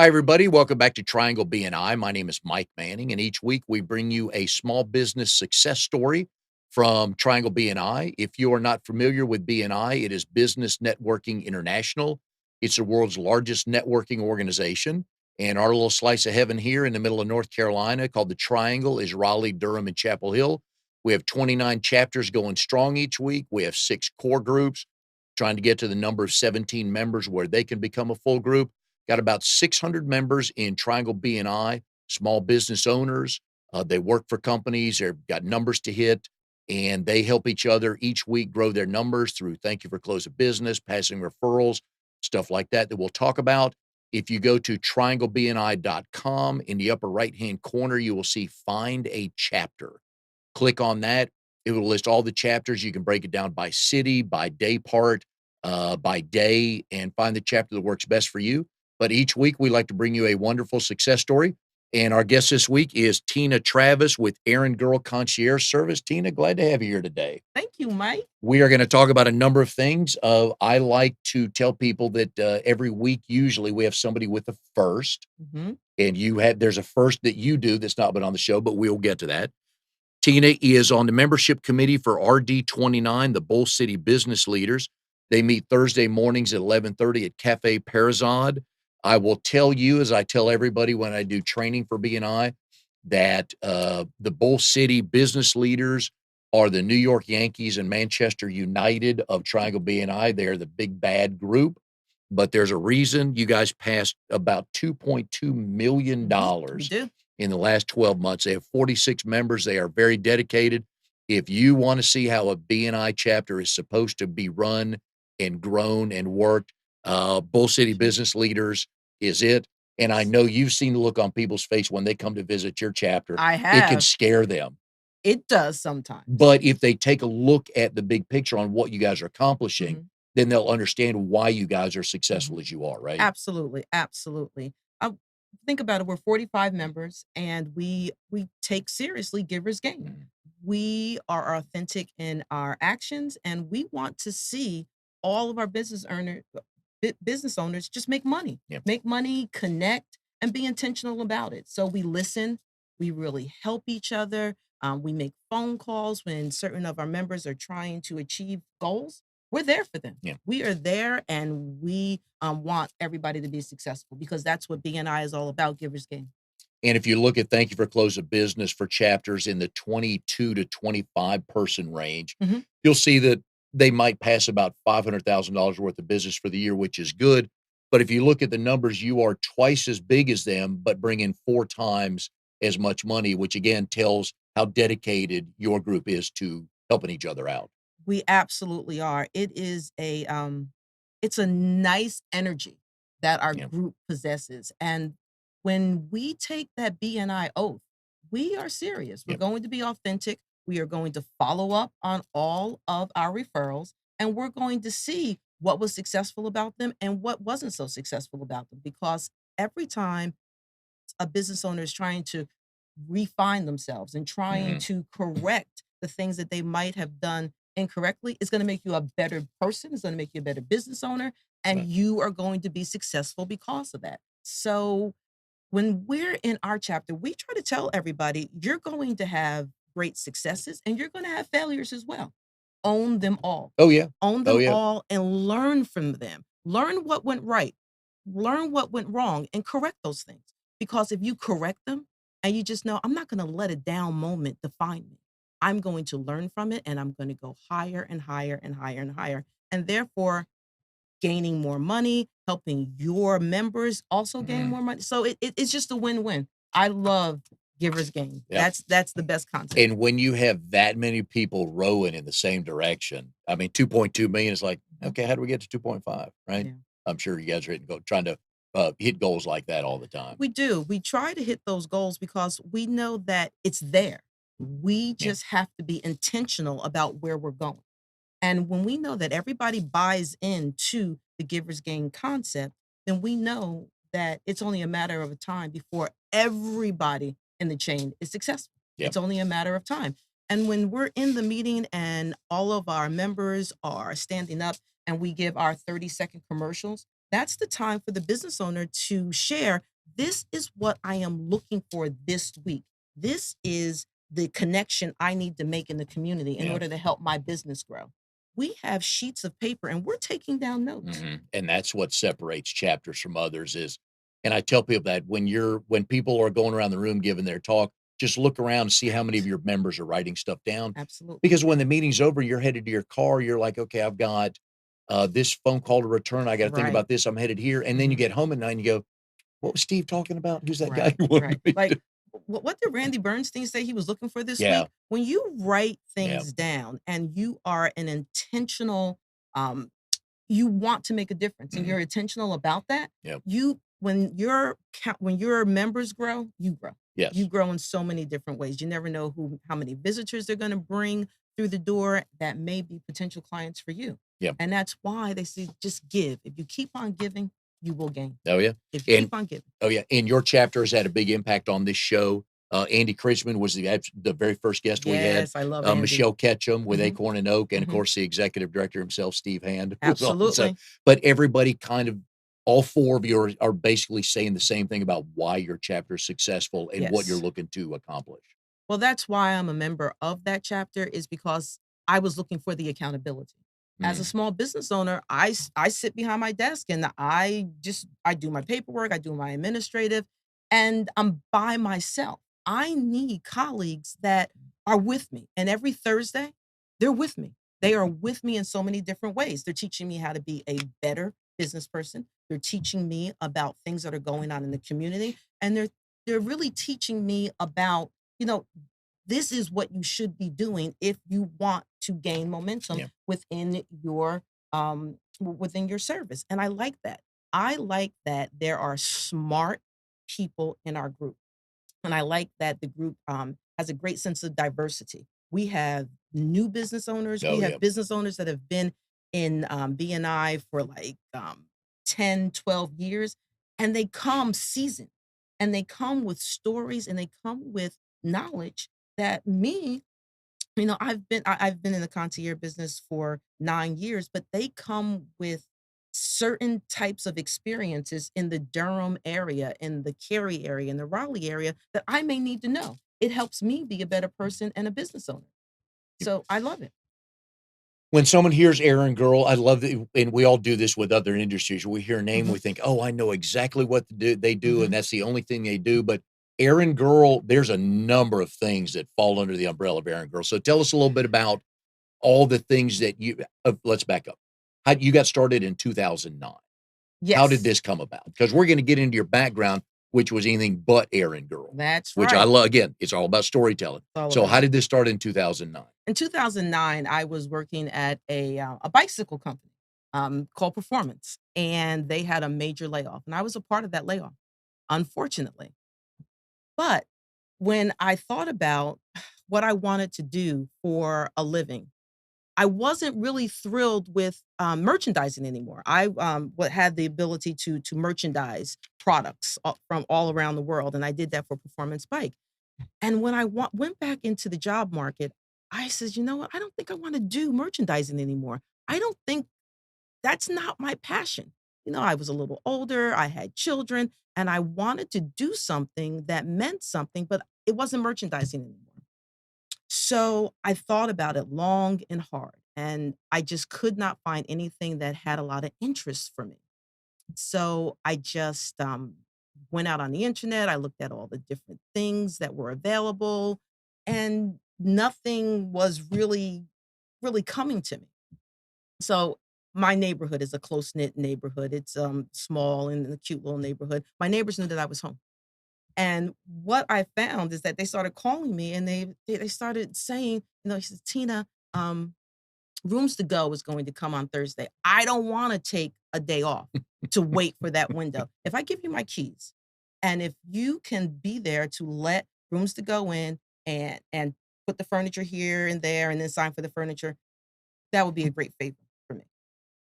Hi, everybody. Welcome back to Triangle BNI. My name is Mike Manning, and each week we bring you a small business success story from Triangle BNI. If you are not familiar with BNI, it is Business Networking International. It's the world's largest networking organization. And our little slice of heaven here in the middle of North Carolina called the Triangle is Raleigh, Durham, and Chapel Hill. We have 29 chapters going strong each week. We have 6 core groups trying to get to the number of 17 members where they can become a full group. Got about 600 members in Triangle BNI, small business owners. They work for companies. They've got numbers to hit, and they help each other each week grow their numbers through thank you for close of business, passing referrals, stuff like that we'll talk about. If you go to trianglebni.com, in the upper right-hand corner, you will see Find a Chapter. Click on that. It will list all the chapters. You can break it down by city, by day part, by day, and find the chapter that works best for you. But each week, we like to bring you a wonderful success story. And our guest this week is Tina Travis with Errand Girl Concierge Service. Tina, glad to have you here today. Thank you, Mike. We are going to talk about a number of things. I like to tell people that every week, usually, we have somebody with a first. Mm-hmm. And there's a first that you do that's not been on the show, but we'll get to that. Tina is on the membership committee for RD29, the Bull City Business Leaders. They meet Thursday mornings at 11:30 at Cafe Parazad. I will tell you, as I tell everybody when I do training for BNI, that the Bull City Business Leaders are the New York Yankees and Manchester United of Triangle BNI. They're the big bad group, but there's a reason you guys passed about $2.2 million We do. in the last 12 months. They have 46 members. They are very dedicated. If you want to see how a BNI chapter is supposed to be run and grown and worked, Bull City Business Leaders is it. And I know you've seen the look on people's face when they come to visit your chapter. I It can have. scare them. It does sometimes. But if they take a look at the big picture on what you guys are accomplishing, Mhm. then they'll understand why you guys are successful Mhm. as you are, right? Absolutely, absolutely. Think about it. We're 45 members, and we take seriously Givers Gain. Mhm. We are authentic in our actions, and we want to see all of our business owners just Yeah. make money, connect, and be intentional about it. So we listen. We really help each other. We make phone calls when certain of our members are trying to achieve goals. We're there for them. Yeah. We are there, and we want everybody to be successful because that's what BNI is all about, Givers Gain. And if you look at thank you for close of business for chapters in the 22 to 25 person range, Mhm. you'll see that they might pass about $500,000 worth of business for the year, which is good. But if you look at the numbers, you are twice as big as them, but bring in 4 times as much money, which again tells how dedicated your group is to helping each other out. We absolutely are. It's a nice energy that our Yeah. group possesses. And when we take that BNI oath, we are serious. We're Yep. going to be authentic. We are going to follow up on all of our referrals, and we're going to see what was successful about them and what wasn't so successful about them. Because every time a business owner is trying to refine themselves and trying Mhm. to correct the things that they might have done incorrectly, it's going to make you a better person. It's going to make you a better business owner, and Right. you are going to be successful because of that. So when we're in our chapter, we try to tell everybody you're going to have great successes and you're going to have failures as well. Own them all. Oh, yeah. Own Oh, them yeah. all and learn from them. Learn what went right, learn what went wrong, and correct those things. Because if you correct them and you just know, I'm not going to let a down moment define me. I'm going to learn from it and I'm going to go higher and higher and higher and higher. And therefore, gaining more money, helping your members also gain Mhm. more money. So it's just a win-win. I love Givers Gain. Yep. That's the best concept. And when you have that many people rowing in the same direction, I mean, 2.2 million is like, okay, how do we get to 2.5? Right. Yeah. I'm sure you guys are trying to hit goals like that all the time. We do. We try to hit those goals because we know that it's there. We Yeah. just have to be intentional about where we're going. And when we know that everybody buys into the Givers Gain concept, then we know that it's only a matter of time before everybody in the chain is successful. Yeah. It's only a matter of time. And when we're in the meeting and all of our members are standing up and we give our 30-second commercials, that's the time for the business owner to share This is what I am looking for this week. This is the connection I need to make in the community in Yeah. order to help my business grow. We have sheets of paper and we're taking down notes. And that's what separates chapters from others is, and I tell people that when people are going around the room giving their talk, just look around and see how many of your members are writing stuff down. Absolutely. Because when the meeting's over, you're headed to your car, you're like, okay, I've got this phone call to return. I got to think Right. about this. I'm headed here. And then you Mhm. get home at night and you go, what was Steve talking about? Who's that guy Right, you wanted right. me Like, to? what did Randy Bernstein say he was looking for this Yeah. week? When you write Yeah. things down and you are an intentional, um, you want to make a difference and Mhm. you're intentional about that, Yep. when your members grow, you grow. You Yes. grow in so many different ways. You never know how many visitors they're gonna bring through the door that may be potential clients for you. Yep. And that's why they say just give. If you keep on giving, you will gain. Oh, yeah. If you And keep on giving. oh, yeah, and your chapter has had a big impact on this show. Andy Chrisman was the very first guest we had. Yes, I love Andy. Michelle Ketchum with Mhm, Acorn and Oak, and of mhm. course the executive director himself, Steve Hand, who's on. So, Absolutely. but everybody kind of, all four of you are basically saying the same thing about why your chapter is successful and what you're Yes. looking to accomplish. Well, that's why I'm a member of that chapter is because I was looking for the accountability. As a Mm, small business owner, I sit behind my desk and I do my paperwork, I do my administrative, and I'm by myself. I need colleagues that are with me. And every Thursday, they're with me. They are with me in so many different ways. They're teaching me how to be a better business person. They're teaching me about things that are going on in the community. And they're really teaching me about, you know, this is what you should be doing if you want to gain momentum yeah. within your service. And I like that. I like that there are smart people in our group. And I like that the group has a great sense of diversity. We have new business owners. We Oh, yeah. have business owners that have been in BNI for like 10, 12 years, and they come seasoned and they come with stories and they come with knowledge that me, I've been in the concierge business for 9 years, but they come with certain types of experiences in the Durham area, in the Cary area, in the Raleigh area that I may need to know. It helps me be a better person and a business owner. So I love it. When someone hears errand girl, I love that, and we all do this with other industries. We hear a name, Mhm, we think, "Oh, I know exactly what they do, and mhm. that's the only thing they do." But errand girl, there's a number of things that fall under the umbrella of errand girl. So tell us a little bit about all the things that let's back up. How you got started in 2009. How did Yes, this come about? Because we're gonna get into your background, which was anything but errand girl, that's which I right. love. Again, it's all about storytelling. It's all So about how it. did this start in 2009? In 2009, I was working at a bicycle company called Performance, and they had a major layoff, and I was a part of that layoff, unfortunately. But when I thought about what I wanted to do for a living, I wasn't really thrilled with merchandising anymore. Had the ability to merchandise products from all around the world, and I did that for Performance Bike. And when went back into the job market, I said, you know what? I don't think I want to do merchandising anymore. I don't think that's not my passion. I was a little older, I had children, and I wanted to do something that meant something, but it wasn't merchandising anymore. So I thought about it long and hard, and I just could not find anything that had a lot of interest for me. So I just went out on the internet. I looked at all the different things that were available, and nothing was really coming to me. So my neighborhood is a close knit neighborhood. It's small and a cute little neighborhood. My neighbors knew that I was home. And what I found is that they started calling me and they started saying, he says, Tina, Rooms to Go is going to come on Thursday. I don't want to take a day off to wait for that window. If I give you my keys and if you can be there to let Rooms to Go in and put the furniture here and there and then sign for the furniture, that would be a great favor for me.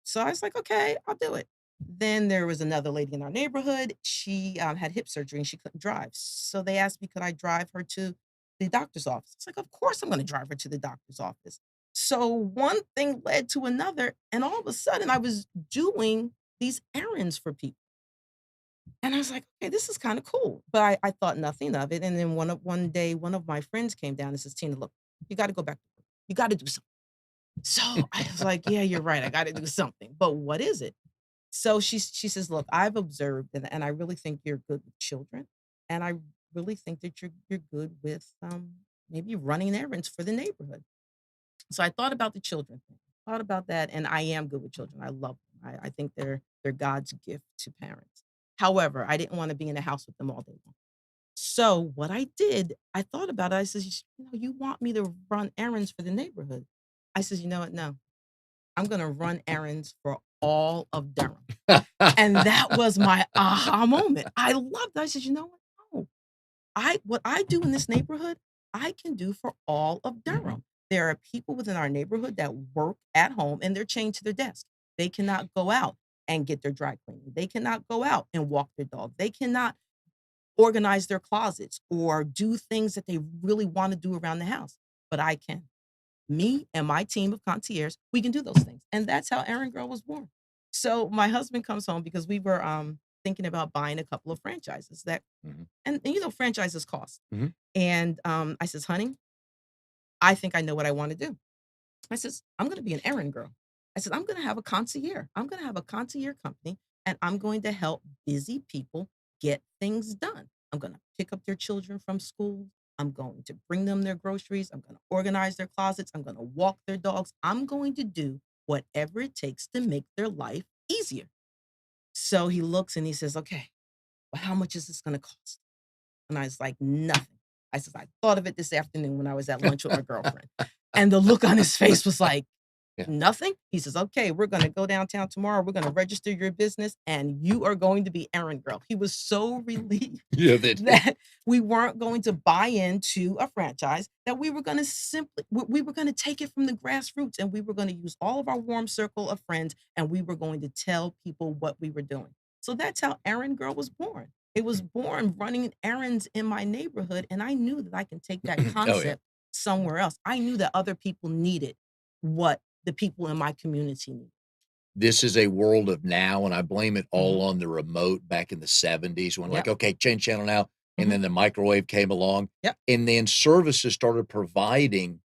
So I was like, "Okay, I'll do it." Then there was another lady in our neighborhood. She, had hip surgery and she couldn't drive. So they asked me, could I drive her to the doctor's office? It's like, "Of course I'm gonna drive her to the doctor's office." So one thing led to another, and all of a sudden I was doing these errands for people. And I was like, "Okay, this is kinda cool." But I thought nothing of it, and then one day, one of my friends came down and says, "Tina, look, you gotta go back to work. You gotta do something." So, I was like, "Yeah, you're right, I gotta do something, but what is it?" So she says, "Look, I've observed and I really think you're good with children, and I really think that you're good with, maybe running errands for the neighborhood." So I thought about the children thing, thought about that, and I am good with children. I love them. I think they're God's gift to parents. However, I didn't wanna be in the house with them all day long. So what I did, I thought about it. I says, "You know, you want me to run errands for the neighborhood." I says, "You know what? No. I'm gonna run errands for all of Durham." And that was my aha moment. I loved it. I said, "You know what? No. What I do in this neighborhood, I can do for all of Durham. There are people within our neighborhood that work at home and they're chained to their desk. They cannot go out and get their dry cleaning. They cannot go out and walk their dog. They cannot organize their closets or do things that they really want to do around the house. But I can. Me and my team of concierge, we can do those things. And that's how Errand Girl was born. So my husband comes home because we were thinking about buying a couple of franchises that Mhm, and you know franchises cost. mhm. And I says, "Honey, I think I know what I want to do." I says, "I'm going to be an errand girl." I said, "I'm going to have a concierge. I'm going to have a concierge company and I'm going to help busy people get things done. I'm going to pick up their children from school. I'm going to bring them their groceries. I'm going to organize their closets. I'm going to walk their dogs. I'm going to do whatever it takes to make their life easier." So he looks and he says, "Okay, well, how much is this going to cost?" And I was like, "Nothing." I says, "I thought of it this afternoon when I was at lunch with my girlfriend." And the look on his face was like, Yeah. "Nothing?" He says, "Okay, we're gonna go downtown tomorrow. We're gonna register your business, and you are going to be errand girl." He was so relieved Yeah, that that we weren't going to buy into a franchise, that we were gonna we were gonna take it from the grassroots, and we were gonna use all of our warm circle of friends, and we were going to tell people what we were doing. So that's how Errand Girl was born. It was born running errands in my neighborhood, and I knew that I can take that Oh, yeah. concept somewhere else. I knew that other people needed what the people in my community need. This is a world of now, and I blame it all Mhm. on the remote back in the '70s when, like, Yep. "Okay, change channel now," and Mhm. then the microwave came along, Yep. and then services started providing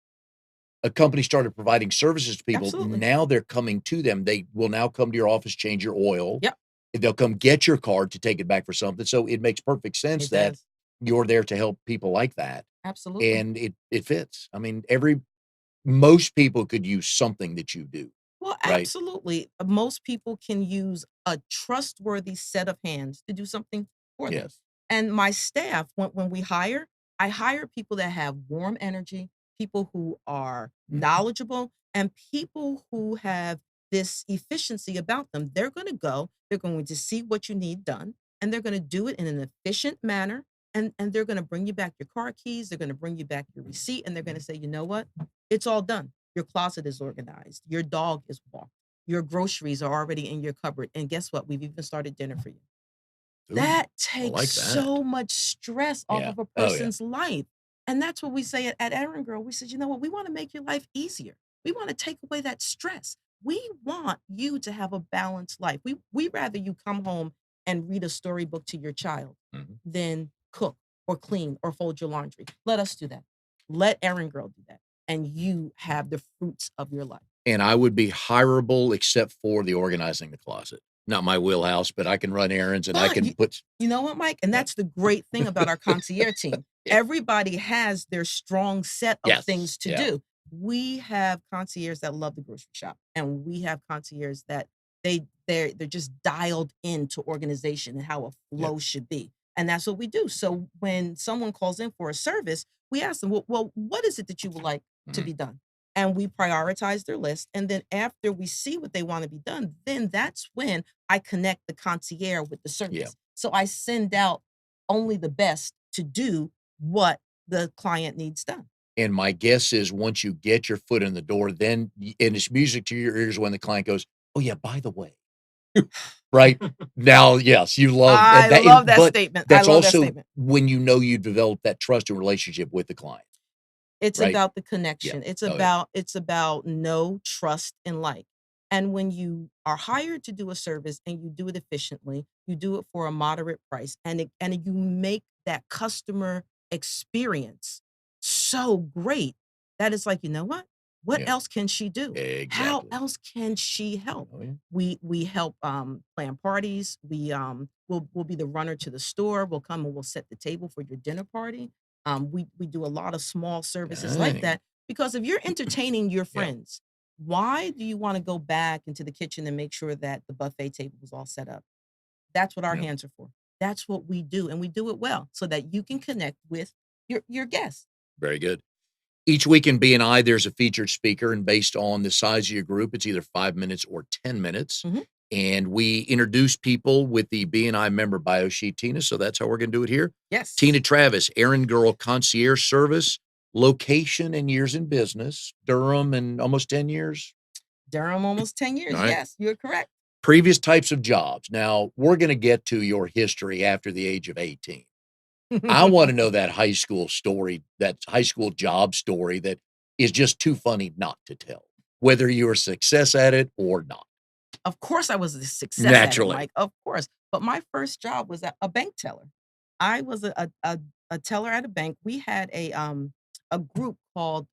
a company started providing services to people. Absolutely. Now they're coming to them. They will now come to your office, change your oil. Yep. They'll come get your card to take it back for something. So it makes perfect sense It that does. you're there to help people like that, Absolutely. and it fits. I mean, every most people could use something that you do, Well, right? absolutely. Most people can use a trustworthy set of hands to do something for them. Yes. And my staff, when we hire, I hire people that have warm energy, people who are Mhm. knowledgeable, and people who have this efficiency about them. They're going to go, they're going to see what you need done, and they're going to do it in an efficient manner. And they're going to bring you back your car keys, they're going to bring you back your receipt, and they're going to say, "You know what? It's all done. Your closet is organized. Your dog is walked. Your groceries are already in your cupboard. And guess what? We've even started dinner for you." Ooh, That I takes like that. so much stress off Yeah. of a Oh, yeah. person's life. And that's what we say at Errand Girl. We said, "You know what? We want to make your life easier. We want to take away that stress. We want you to have a balanced life. We rather you come home and read a storybook to your child Mhm. than cook or clean or fold your laundry. Let us do that. Let Errand Girl do that. And you have the fruits of your life." And I would be hireable except for the organizing the closet. Not my wheelhouse, but I can run errands and I But can put you know what, Mike? And yeah. that's the great thing about our concierge team. Yeah. Everybody has their strong set of Yes. things to Yeah. do. We have concierges that love the grocery shop, and we have concierges that they're just dialed into organization and how a Yeah. flow should be. And that's what we do. So when someone calls in for a service, we ask them, well, what is it that you would like to Mhm. be done? And we prioritize their list. And then after we see what they want to be done, then that's when I connect the concierge with the Yeah. service. So I send out only the best to do what the client needs done. And my guess is once you get your foot in the door, then and it's music to your ears when the client goes, "Oh, yeah, by the way," right? Now, yes, you love and I that love that but statement. I that's love that also statement. when you know you developed that trusted relationship with the client, It's right? about the Yeah. connection. Oh, yeah. It's about know, trust, and like. And when you are hired to do a service and you do it efficiently, you do it for a moderate price, and you make that customer experience so great that it's like, you know what? What Yeah, else can she do? How exactly. else can she help? Oh, yeah. We help plan parties. We'll be the runner to the store. We'll come and we'll set the table for your dinner party. We do a lot of small services like Dang. that because if you're entertaining your Yeah, friends, why do you wanna go back into the kitchen and make sure that the buffet table was all set up? That's what our yeah, hands are for. That's what we do, and we do it well so that you can connect with your guests. very good. Each week in BNI, there's a featured speaker, and based on the size of your group, it's either 5 minutes or 10 minutes. Mhm. And we introduce people with the BNI member bio sheet, Tina. So that's how we're going to do it here. Tina Yes. Travis, Errand Girl Concierge Service, location and years in business, Durham, and almost 10 years. Durham, almost 10 All years. right. Yes, you're correct. Previous types of jobs. Now, we're going to get to your history after the age of 18. I want to know that high school story, that high school job story that is just too funny not to tell, whether you're a success at it or not. Of course, I was a success at it, Naturally. Mike, of course, but my first job was a bank teller. I was a teller at a bank. We had a group called,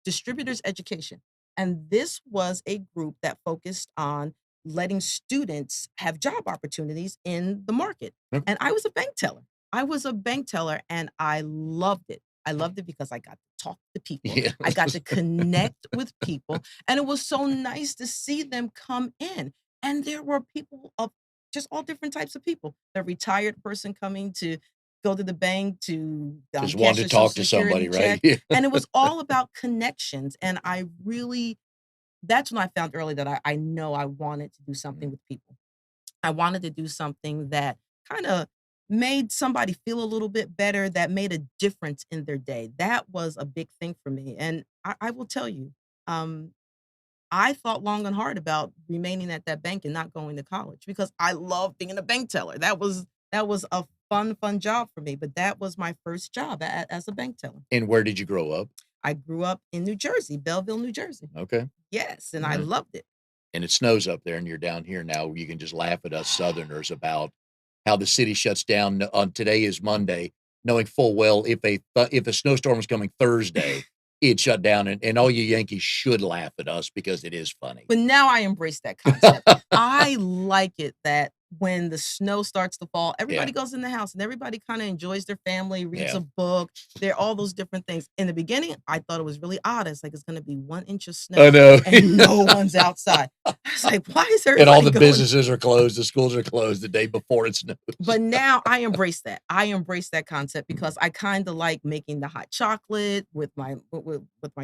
Distributors Education, and this was a group that focused on letting students have job opportunities in the market, Yep. and I was a bank teller. I was a bank teller, and I loved it. I loved it because I got to talk to people, Yeah. I got to connect with people, and it was so nice to see them come in. And there were people of just all different types of people. The retired person coming to go to the bank to Just cash wanted their to social talk to somebody, security right? check. Yeah. And it was all about connections. And I really, that's when I found early that I know I wanted to do something with people. I wanted to do something that kind of made somebody feel a little bit better, that made a difference in their day. That was a big thing for me. And I will tell you, um, I thought long and hard about remaining at that bank and not going to college because I love being a bank teller. That was a fun job for me, but that was my first job as a bank teller. And where did you grow up? I grew up in New Jersey, Belleville, New Jersey. Okay. Yes, and All I right. loved it. And it snows up there and you're down here now. You can just laugh at us Southerners about how the city shuts down on today is Monday, knowing full well if a snowstorm was coming Thursday, it shut down, and all you Yankees should laugh at us because it is funny. But now I embrace that concept. I like it that when the snow starts to fall, Yeah, everybody goes in the house and everybody kinda enjoys their family, reads yeah. a book, there are all those different things. In the beginning, I thought it was really odd. It's like, it's gonna be 1 inch of I snow know. and no one's outside. I was like, "Why is And all everybody the going?" businesses are closed, the schools are closed the day before it snows. But now I embrace that. I embrace that concept because I kinda like making the hot chocolate with my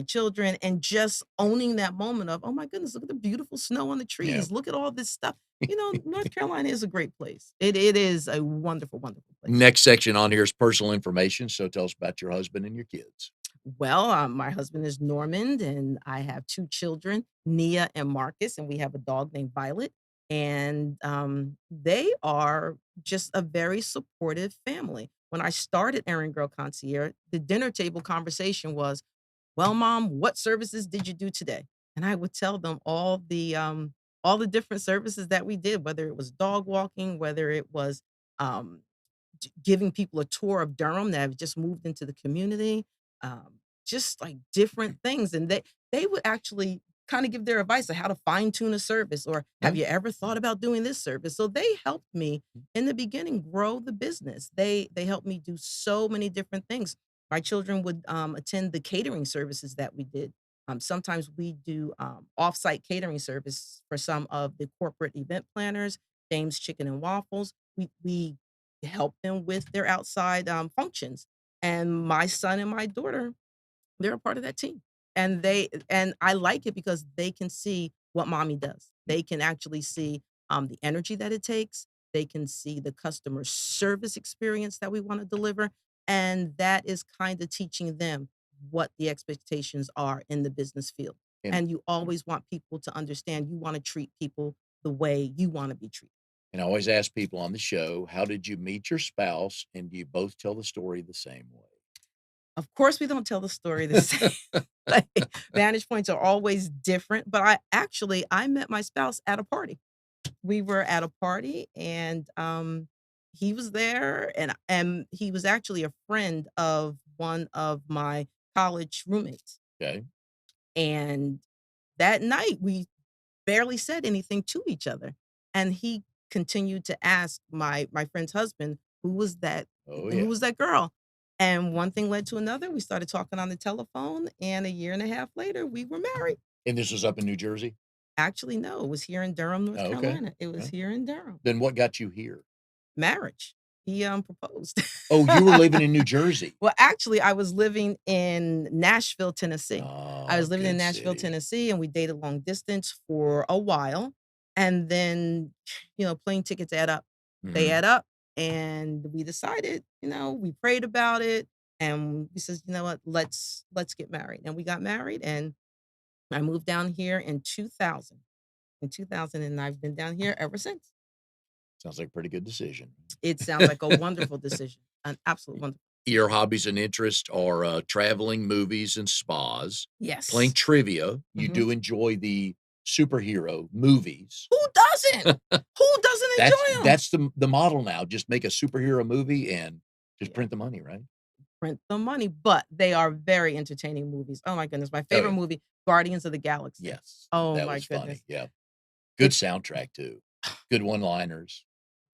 children and just owning that moment of, "Oh my goodness, look at the beautiful snow on the Yeah. trees. Look at all this stuff." You know, North Carolina is a great place. It is a wonderful, wonderful place. Next section on here is personal information, so tell us about your husband and your kids. Well, my husband is Normand, and I have 2 children, Nia and Marcus, and we have a dog named Violet. And they are just a very supportive family. When I started Errand Girl Concierge, the dinner table conversation was, "Well, mom, what services did you do today?" And I would tell them all the different services that we did, whether it was dog walking, whether it was um, giving people a tour of Durham that have just moved into the community, just like different things. And they would actually kind of give their advice on how to fine tune a service or Yeah. have you ever thought about doing this service? So they helped me in the beginning grow the business. They helped me do so many different things. My children would attend the catering services that we did. Sometimes we do offsite catering service for some of the corporate event planners, James Chicken and Waffles. We help them with their outside, functions. And my son and my daughter, they're a part of that team. And I like it because they can see what mommy does. They can actually see, the energy that it takes. They can see the customer service experience that we wanna deliver, and that is kinda teaching them what the expectations are in the business field. And And you always want people to understand you wanna treat people the way you wanna be treated. and I always ask people on the show, how did you meet your spouse, and do you both tell the story the same way? Of course, we don't tell the story the same. Like, vantage points are always different, but I met my spouse at a party. We were at a party and, he was there and he was actually a friend of one of my college roommates. Okay. And that night, we barely said anything to each other, and he continued to ask my friend's husband, Oh, who yeah. was that girl?" And one thing led to another, we started talking on the telephone, and a year and a half later, we were married. And this was up in New Jersey? Actually, no, it was here in Durham, North Oh, okay. Carolina. It was Yeah. here in Durham. Then what got you here? Marriage. He, proposed. Oh, you were living in New Jersey. Well, actually, I was living in Nashville, Tennessee. I Oh, was living in good Nashville, city. Tennessee, and we dated long distance for a while. And then, plane tickets add up. They Mhm. add up, and we decided, we prayed about it, and we says, "You know what? Let's get married." And we got married, and I moved down here in 2000. In 2000, and I've been down here ever since. Sounds like a pretty good decision. It sounds like a wonderful decision, an absolute wonderful. Your hobbies and interests are, traveling, movies, and spas, playing Yes. trivia. You Mhm. do enjoy the superhero movies. Who doesn't? Who doesn't That's enjoy them? that's the model now. Just make a superhero movie and just Yeah, print the money, right? print the money, but they are very entertaining movies. Oh my goodness, my Oh, favorite yeah. movie, Guardians of the Galaxy. Yes. Oh That my was goodness. funny. Yeah. Good It soundtrack too. Good one-liners.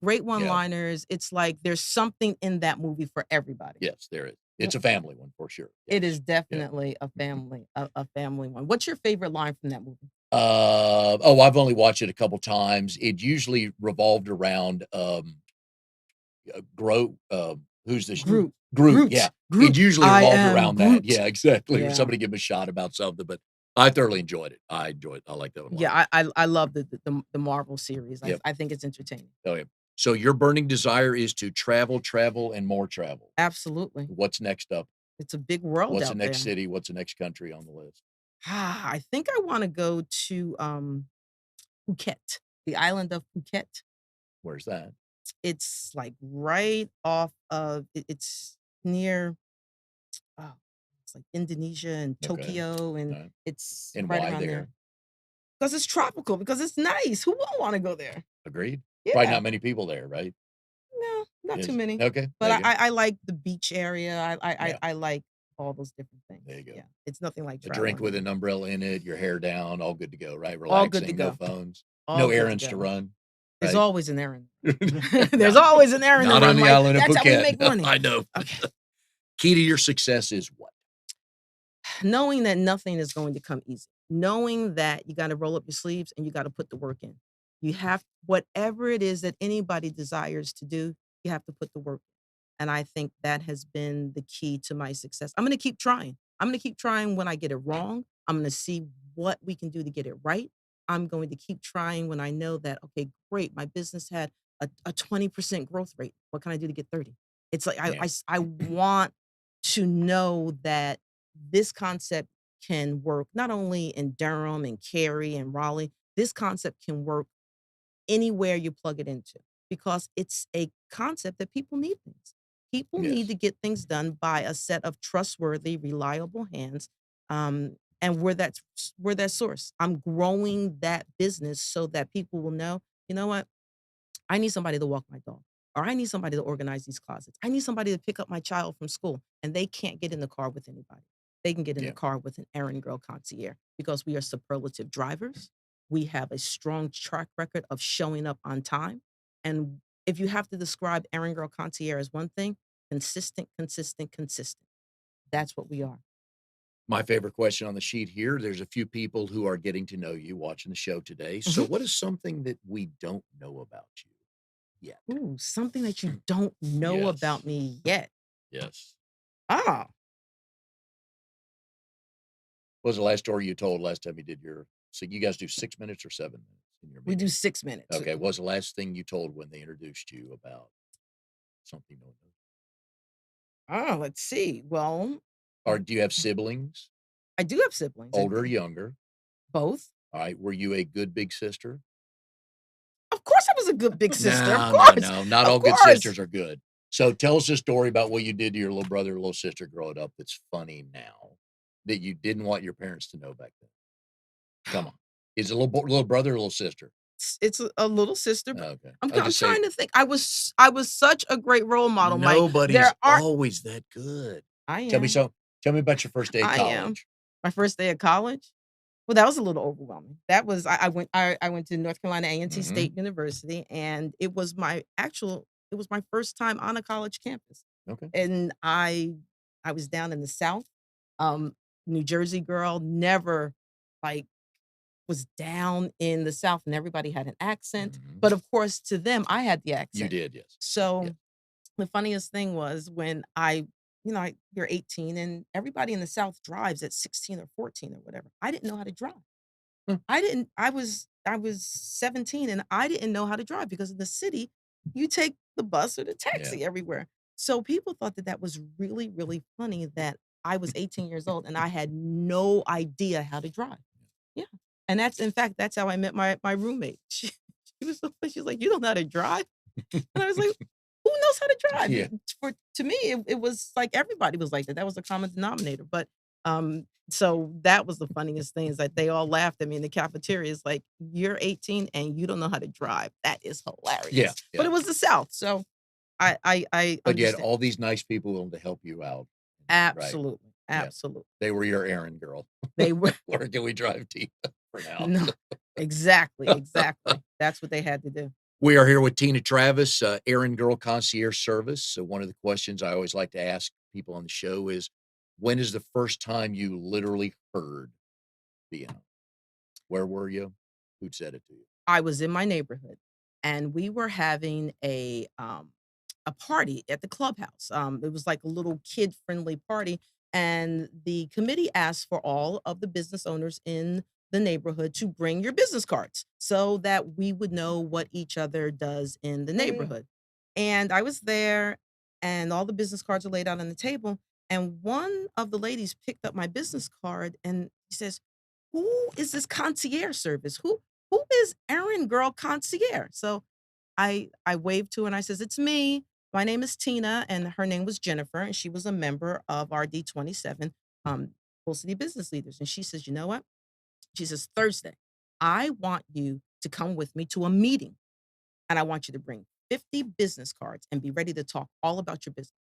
Great Yeah. one-liners. It's like there's something in that movie for everybody. Yes, there is. W It's a family one for sure. It is Yes. Yeah. definitely a family one. What's your favorite line from that movie? I've only watched it a couple times. It usually revolved around, who's this? Groot. Groot, yeah. It Groot. usually I revolved am around that. Groot. Yeah, exactly, or Yeah. somebody give him a shot about something, but I thoroughly enjoyed it. I enjoyed it. I like that one a lot. Yeah, I love the Marvel series. Yep. I think it's entertaining. Oh, yeah. So your burning desire is to travel, travel, and more travel. Absolutely. What's next up? It's a big world What's the out next there. city? What's the next country on the list? I think I wanna go to, Phuket, the island of Phuket. Where's that? It's, like, right off of it's near, oh, it's like Indonesia and Okay. Tokyo, and Alright. it's And right why around there. there? Because it's tropical, because it's nice. Who wouldn't wanna go there? Agreed. Probably Yeah. not many people there, right? No, not too Is many. okay, But there you go. I like the beach area. Yeah, I like all those different there things. you go. Yeah. It's nothing like A drink traveling with alone. an umbrella in it, your hair down, all good to go, right? All good to Relaxing, no go. phones, All no good to errands to go. run, There's right? always an errand. There's Not always an errand to not on run, the Mike. island of That's how we Phuket. make money. I know. Okay. Key to your success is what? Knowing that nothing is going to come easy. Knowing that you gotta roll up your sleeves and you gotta put the work in. You have whatever it is that anybody desires to do, you have to put the work in. And I think that has been the key to my success. I'm gonna keep trying. I'm gonna keep trying when I get it wrong. I'm gonna see what we can do to get it right. I'm going to keep trying when I know that, okay, great, my business had a 20% growth rate. What can I do to get 30? It's like Yeah. I want to know that this concept can work not only in Durham and Cary and Raleigh, this concept can work anywhere you plug it into because it's a concept that people need things. People need Yes. to get things done by a set of trustworthy, reliable hands. And we're that source. I'm growing that business so that people will know, you know what? I need somebody to walk my dog, or I need somebody to organize these closets. I need somebody to pick up my child from school, and they can't get in the car with anybody. They can get in the Yeah. car with an errand girl concierge because we are superlative drivers. We have a strong track record of showing up on time. And if you have to describe errand girl concierge as one thing, consistent, consistent, consistent. That's what we are. My favorite question on the sheet here, there's a few people who are getting to know you watching the show today. So Mhm. what is something that we don't know about you yet? Ooh, something that you don't know Yes. about me yet. Yes. Ah, What was the last story you told last time you did your so you guys do 6 minutes or 7 minutes in your we do meetings? 6 minutes. Okay, what was the last thing you told when they introduced you about something no one knows? Let's see. Well, Or do you have siblings? I do have siblings. Older or younger? Both. Alright, were you a good big sister? Of course, I was a good big sister. Of No, no, course. no, not Of all good course. sisters are good. So tell us a story about what you did to your little brother or little sister growing up that's funny now that you didn't want your parents to know back then. Come on. Is it a little brother or little sister? It's a little sister, but Okay. I'm I was I'm just say trying to think. I was such a great role model, Mike. nobody's There are always that good. I Tell me am. so tell me about your first day at I am. college. My first day of college? Well, that was a little overwhelming. That was I went to North Carolina A&T Mhm. State University, and it was my first time on a college campus. Okay. And I was down in the South, um, New Jersey girl, never, like, was down in the South, and everybody had an accent, Mhm. but of course, to them, I had the You accent. did, yes. Yeah. So the funniest thing was when you're 18 and everybody in the South drives at 16 or 14 or whatever. I didn't know how to drive. Hmm. I was 17 and I didn't know how to drive because in the city, you take the bus or the Yeah. taxi everywhere. So people thought that that was really, really funny that I was 18 years old and I had no idea how to drive. Yeah. And that's in fact, that's how I met my roommate. She was so funny. She's like, "You don't know how to drive?" And I was like, "Who knows how to drive?" Yeah. To me, it was like everybody was like that. That was a common denominator. But so that was the funniest thing is that they all laughed at me in the cafeteria. It's like, "You're 18 and you don't know how to drive. That is Yeah. hilarious." But Yeah. it was the South, so I But you had understand. all these nice people willing to help you out. Right. Absolutely, Yeah. absolutely. They were your errand girl. They were Where can we drive to you for now? no, exactly, exactly. That's what they had to do. We are here with Tina Travis, Errand Girl Concierge Service. So one of the questions I always like to ask people on the show is, when is the first time you literally heard BNI? Where were you? Who said it to you? I was in my neighborhood, and we were having a party at the clubhouse. It was like a little kid-friendly party, and the committee asked for all of the business owners in the neighborhood to bring your business cards so that we would know what each other does in the Oh, yeah. neighborhood. And I was there, and all the business cards are laid out on the table, and one of the ladies picked up my business card and she says, "Who is this concierge service? Who is Errand Girl Concierge?" So I waved to her and I says, "It's me. My name is Tina," and her name was Jennifer, and she was a member of our D27 um, Full City Business Leaders. And she says, "You know what?" She says, "Thursday, I want you to come with me to a meeting, and I want you to bring 50 business cards and be ready to talk all about your business."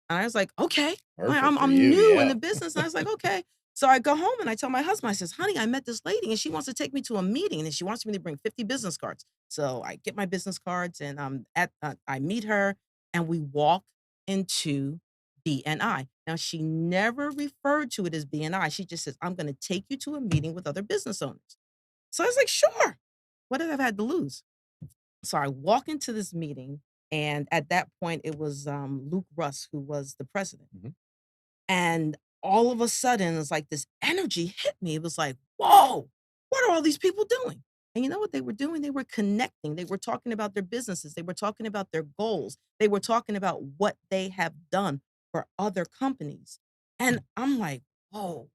And I was like, "Okay." Perfect I'm for I'm you. new in Yeah. the business, and I was like, "Okay." So I go home and I tell my husband, I says, "Honey, I met this lady and she wants to take me to a meeting and she wants me to bring 50 business cards." So I get my business cards and I meet her and we walk into BNI. Now she never referred to it as BNI. She just says, "I'm going to take you to a meeting with other business owners." So I was like, "Sure. What did I have to lose?" So I walk into this meeting, and at that point, it was Luke Russ who was the president. Mhm. And all of a sudden, it's like this energy hit me. It was like, whoa, what are all these people doing? And you know what they were doing? They were connecting. They were talking about their businesses. They were talking about their goals. They were talking about what they have done for other companies. And I'm like, whoa,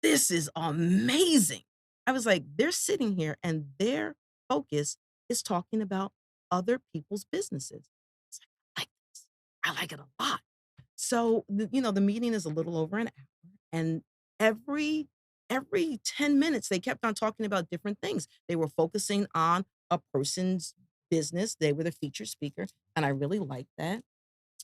this is amazing. I was like, they're sitting here and their focus is talking about other people's businesses. It's like, I like this. I like it a lot. So, the meeting is a little over an hour, and every every 10 minutes they kept on talking about different things. They were focusing on a person's business. They were the featured speaker, and I really liked that.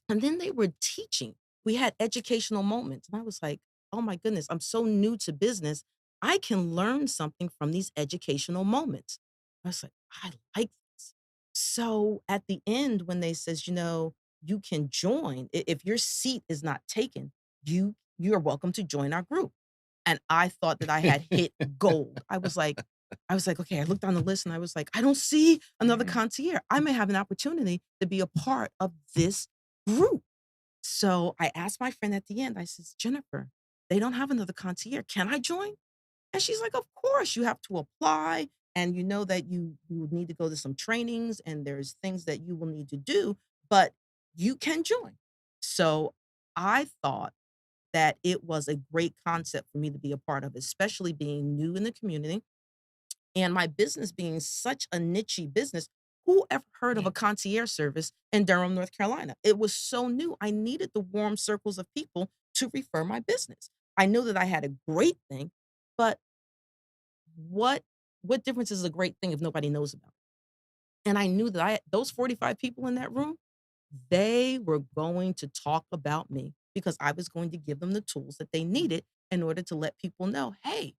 And then they were teaching. We had educational moments, and I was like, "Oh my goodness, I'm so new to business. I can learn something from these educational moments." I was like, "I like this." So at the end, when they says, "You can join if your seat is not taken, you are welcome to join our group." And I thought that I had hit gold. I was like, "Okay." I looked on the list and I was like, "I don't see another Mhm. concierge. I may have an opportunity to be a part of this group." So I asked my friend at the end, I says, "Jennifer, they don't have another concierge. Can I join?" And she's like, "Of course, you have to apply. And you know that you will need to go to some trainings and there's things that you will need to do, but you can join." So I thought that it was a great concept for me to be a part of, especially being new in the community and my business being such a niche business. Who ever heard of Yeah. a concierge service in Durham, North Carolina? It was so new. I needed the warm circles of people to refer my business. I knew that I had a great thing, but what what difference is a great thing if nobody knows about it? And I knew that those 45 people in that room, they were going to talk about me because I was going to give them the tools that they needed in order to let people know, hey,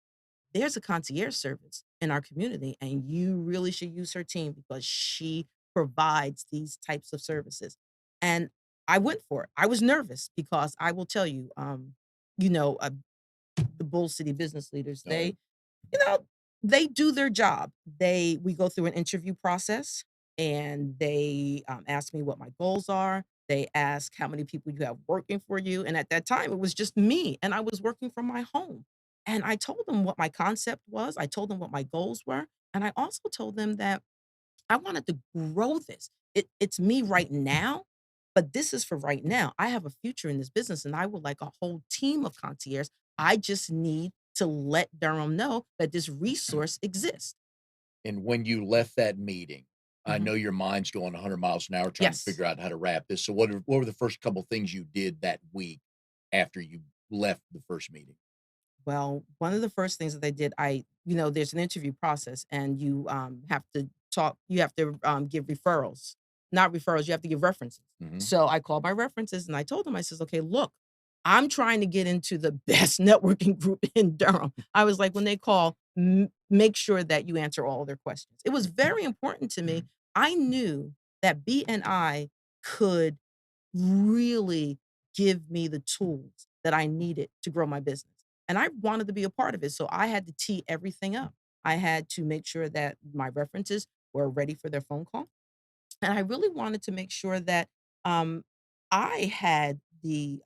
there's a concierge service in our community, and you really should use her team because she provides these types of services. And I went for it. I was nervous because I will tell you, you know, uh, the Bull City business leaders, Oh, yeah. you know, they do their job. We go through an interview process, and they ask me what my goals are. They ask how many people you have working for you. And at that time, it was just me, and I was working from my home. And I told them what my concept was. I told them what my goals were. And I also told them that I wanted to grow this. It's me right now, but this is for right now. I have a future in this business, and I would like a whole team of concierge. I just need to let Durham know that this resource exists. And when you left that meeting, I Mhm. know your mind's going 100 miles an hour trying to Yes. figure out how to wrap this. So what were the first couple things you did that week after you left the first meeting? Well, one of the first things that they did, there's an interview process, and you have to give referrals, not referrals, you have to give references. Mhm. So I called my references and I told them, I says, okay, look, I'm trying to get into the best networking group in Durham. I was like, when they call, make sure that you answer all their questions. It was very important to me. I knew that BNI could really give me the tools that I needed to grow my business. And I wanted to be a part of it. So I had to tee everything up. I had to make sure that my references were ready for their phone call. And I really wanted to make sure that um, I had the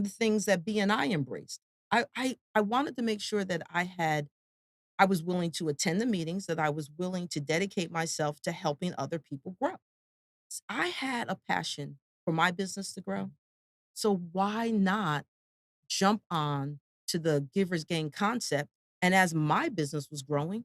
things that BNI embraced. I wanted to make sure that I was willing to attend the meetings, that I was willing to dedicate myself to helping other people grow. I had a passion for my business to grow. So why not jump on to the giver's gain concept? And as my business was growing,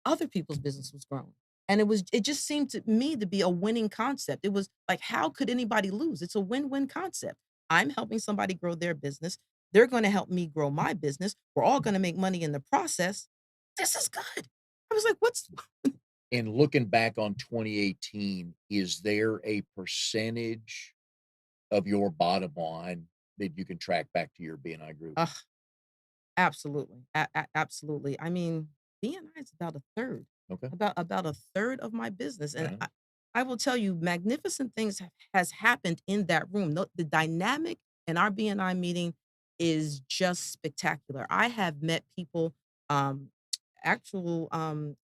other people's business was growing. And it just seemed to me to be a winning concept. It was like, how could anybody lose? It's a win-win concept. I'm helping somebody grow their business. They're going to help me grow my business. We're all going to make money in the process. This is good. I was like, what's And looking back on 2018, is there a percentage of your bottom line that you can track back to your BNI group? Ugh, absolutely. Absolutely. I mean, BNI is about a third, Okay. about a third of my business. And Uh-huh. I will tell you, magnificent things has happened in that room. The dynamic in our BNI meeting is just spectacular. I have met people, um, actual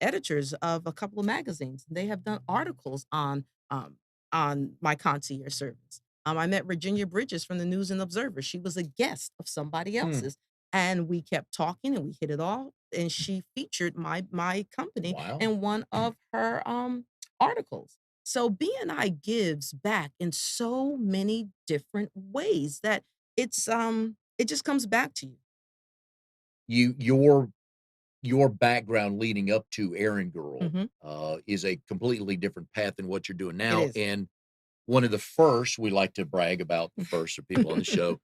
editors of a couple of magazines. They have done articles um, on my concierge service. I met Virginia Bridges from the News and Observer. She was a guest of somebody Hmm. else's, and we kept talking and we hit it all. And she featured my company Wow. in one of her articles. So BNI gives back in so many different ways that it just comes back to you. You your background leading up to Errand Girl, Mhm. is a completely different path than what you're doing It now, is. and one of the first we like to brag about the first of people on the show,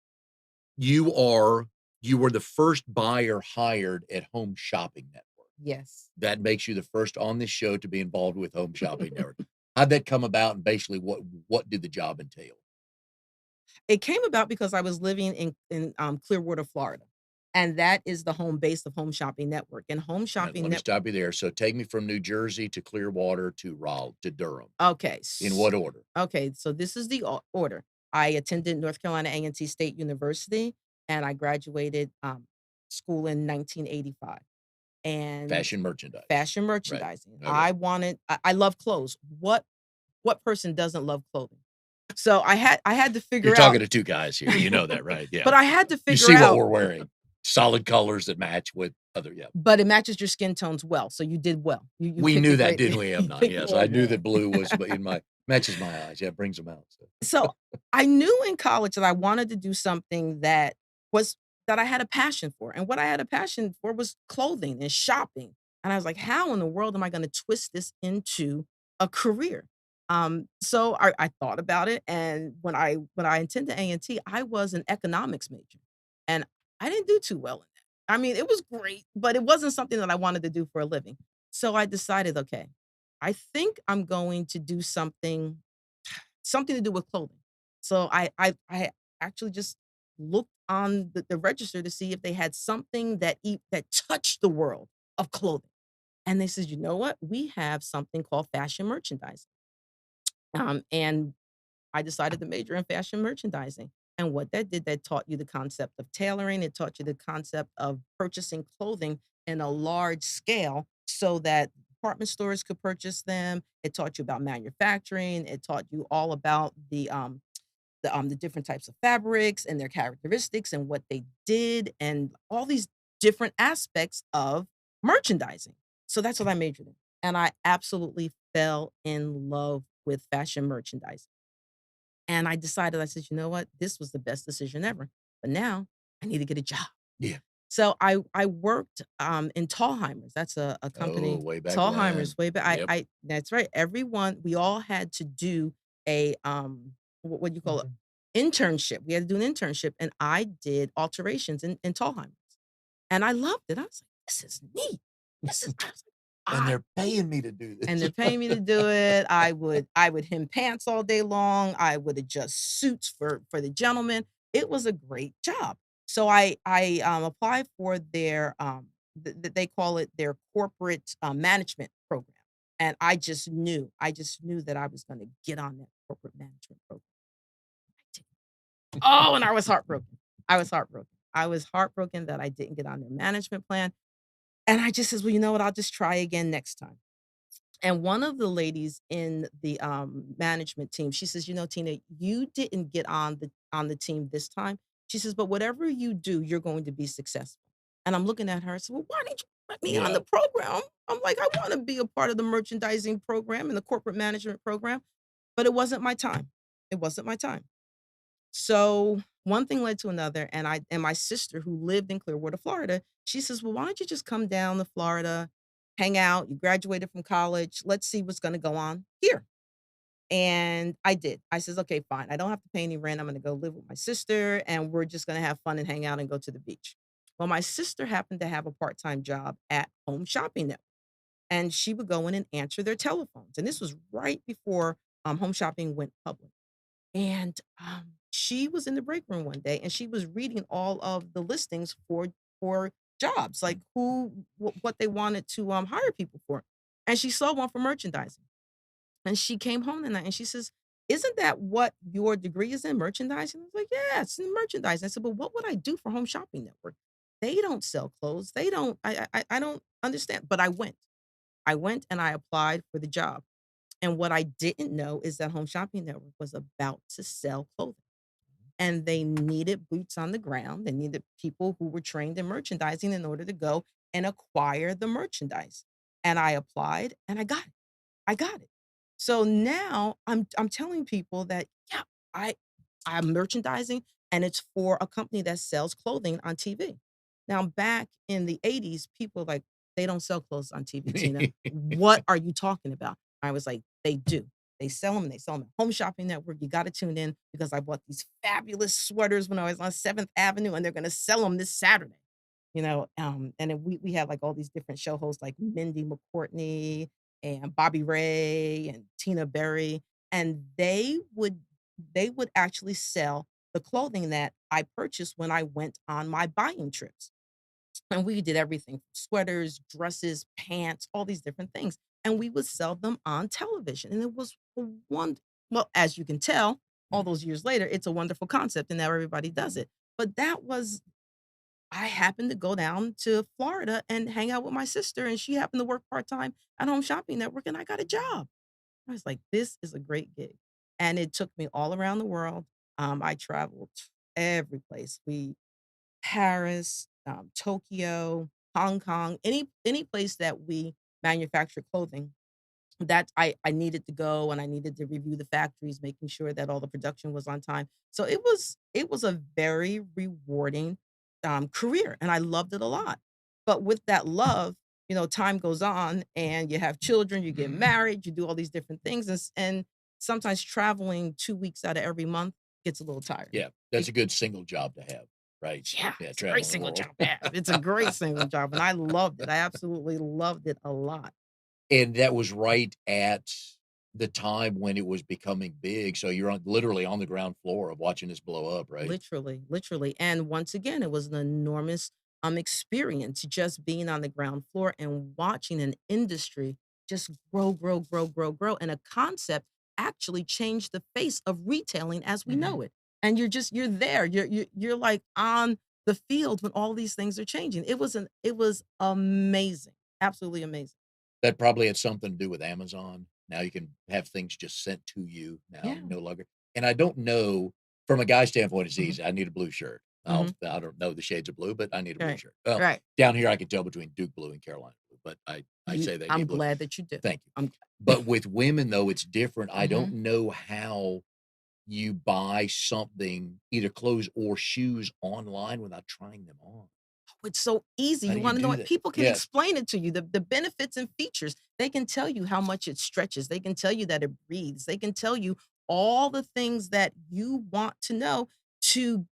you are you were the first buyer hired at Home Shopping Network. Yes. That makes you the first on this show to be involved with Home Shopping Network. How'd that come about, and basically what did the job entail? It came about because I was living in Clearwater, Florida, and that is the home base of Home Shopping Network. And Home Alright, Shopping let me Network. stop you there. So take me from New Jersey to Clearwater to Raleigh to Durham. Okay. In what order? Okay, so this is the order. I attended North Carolina A&T State University, and I graduated school in 1985. And Fashion merchandise. fashion Right. merchandising. Okay. I love clothes. What person doesn't love clothing? So I had to You're figure out talking to 2 guys here, you know that, right? Yeah. but I had to You figure see what out we're wearing. Solid colors that match with other yeah. but it matches your skin tones well, so you did well. You We picked a knew that, great didn't we, you M9? picked a Yes, I great knew brand. that blue was in my matches my eyes. Yeah, brings them out, so. So, I knew in college that I wanted to do something was that I had a passion for, and what I had a passion for was clothing and shopping, and I was like, "How in the world am I gonna twist this into a career. So I thought about it, and when I attended A&T, I was an economics major, and I didn't do too well in that. I mean, it was great, but it wasn't something that I wanted to do for a living. So I decided, okay, I think I'm going to do something to do with clothing. So I actually just looked on the register to see if they had something that touched the world of clothing. And they said, "You know what? We have something called fashion merchandising." And I decided to major in fashion merchandising. And what that did, that taught you the concept of tailoring. It taught you the concept of purchasing clothing in a large scale so that department stores could purchase them. It taught you about manufacturing. It taught you all about the different types of fabrics and their characteristics and what they did and all these different aspects of merchandising. So that's what I majored in. And I absolutely fell in love with fashion merchandising. And I decided, I said, "You know what? This was the best decision ever. But now I need to get a job." Yeah. So I worked, in Tallheimers. That's a Oh, company. way back Tallheimers when. way back. Yep. I That's right. Everyone, we all had to do a, what do you call it? Internship. We had to do an internship, and I did alterations in Tallheimers, and I loved it. I was like, "This is neat. This is," I was like, And they're paying me to do and this. they're paying me to do it. I would hem pants all day long. I would adjust suits for the gentlemen. It was a great job. So I applied for their, they call it their corporate, management program, and I just knew that I was gonna get on that corporate management program. I did. Oh, and I was heartbroken. I was heartbroken. I was heartbroken that I didn't get on their management plan, and I just says, "Well, you know what? I'll just try again next time." And one of the ladies in the, management team, she says, "You know, Tina, you didn't get on the team this time." She says, "But whatever you do, you're going to be successful." And I'm looking at her, I said, "Well, why didn't you put me on Yeah. the program?" I'm like, "I wanna be a part of the merchandising program and the corporate management program," but it wasn't my time. It wasn't my time. So, one thing led to another, and my sister who lived in Clearwater, Florida, she says, "Well, why don't you just come down to Florida, hang out, you graduated from college, let's see what's gonna go on here." And I did. I says, "Okay, fine. I don't have to pay any rent. I'm gonna go live with my sister, and we're just gonna have fun and hang out and go to the beach." Well, my sister happened to have a part-time job at Home Shopping Network, and she would go in and answer their telephones, and this was right before, Home Shopping went public. And, she was in the break room one day, and she was reading all of the listings for jobs, like what they wanted to, hire people for, and she saw one for merchandising, and she came home that night, and she says, "Isn't that what your degree is in, merchandising?" I was like, "Yeah, it's in merchandising." I said, "But what would I do for Home Shopping Network? They don't sell clothes. They don't I don't understand." But I went. I went and I applied for the job. And what I didn't know is that Home Shopping Network was about to sell clothing, and they needed boots on the ground. They needed people who were trained in merchandising in order to go and acquire the merchandise. And I applied and I got it. I got it. So now I'm telling people that, yeah, I I'm merchandising, and it's for a company that sells clothing on TV. Now back in the '80s, people like, "They don't sell clothes on TV, Tina. What are you talking about?" I was like, "They do. They sell them. They sell them at Home Shopping Network. You gotta tune in because I bought these fabulous sweaters when I was on 7th Avenue, and they're gonna sell them this Saturday." And then we had, like, all these different show hosts like Mindy McCourtney and Bobby Ray and Tina Berry, and they would actually sell the clothing that I purchased when I went on my buying trips. And we did everything from sweaters, dresses, pants, all these different things. And we would sell them on television. And it was a well, as you can tell, all those years later, it's a wonderful concept and now everybody does it. But that was I happened to go down to Florida and hang out with my sister, and she happened to work part-time at Home Shopping Network, and I got a job. I was like, "This is a great gig." And it took me all around the world. I traveled every place. Paris, Tokyo, Hong Kong, any place that we manufacture clothing that I needed to go, and I needed to review the factories, making sure that all the production was on time. So it was a very rewarding, career, and I loved it a lot. But with that love time goes on and you have children, you get married, you do all these different things, and sometimes traveling 2 weeks out of every month gets a little tiring. Yeah, that's a good single job to have, right? Yeah, Yeah, it's a great traveling the single world. job to have. It's a great single job, and I loved it. I absolutely loved it a lot. And that was right at the time when it was becoming big, so you're on literally on the ground floor of watching this blow up, right? Literally, literally. And once again, it was an enormous experience just being on the ground floor and watching an industry just grow, grow, grow, grow, grow. And a concept actually changed the face of retailing as we Mhm. know it. And you're there. You're like on the field when all these things are changing. It was amazing. Absolutely amazing. That probably had something to do with Amazon. Now you can have things just sent to you now, Yeah. no longer and I don't know from a guy standpoint, it's Mhm. easy. I need a blue shirt. Mhm. I don't know the shades of blue, but I need a blue Right. shirt. Well, Right. down here, I can tell between Duke blue and Carolina blue, but I say they I'm need blue. glad that you do. Thank you. I'm But with women, though, it's different. I don't Mhm. know how you buy something, either clothes or shoes online without trying them on. It's so easy. How You do you wanna know do what? that? People can Yes. explain it to you, the benefits and features. They can tell you how much it stretches. They can tell you that it breathes. They can tell you all the things that you want to know to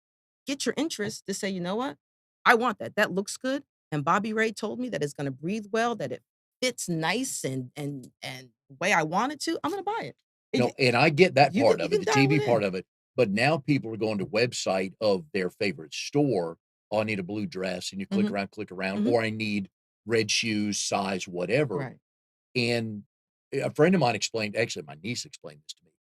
get your interest to say, "You know what? I want that. That looks good, and Bobby Ray told me that it's gonna breathe well, that it fits nice and the way I want it to. I'm gonna buy it." No, And and I get that part you of it, can the dial TV it part in. of it, but now people are going to website of their favorite store. "Oh, I need a blue dress," and you Mhm, click around, mhm. or, "I need red shoes, size whatever," Right. and a friend of mine explained actually, my niece explained this to me,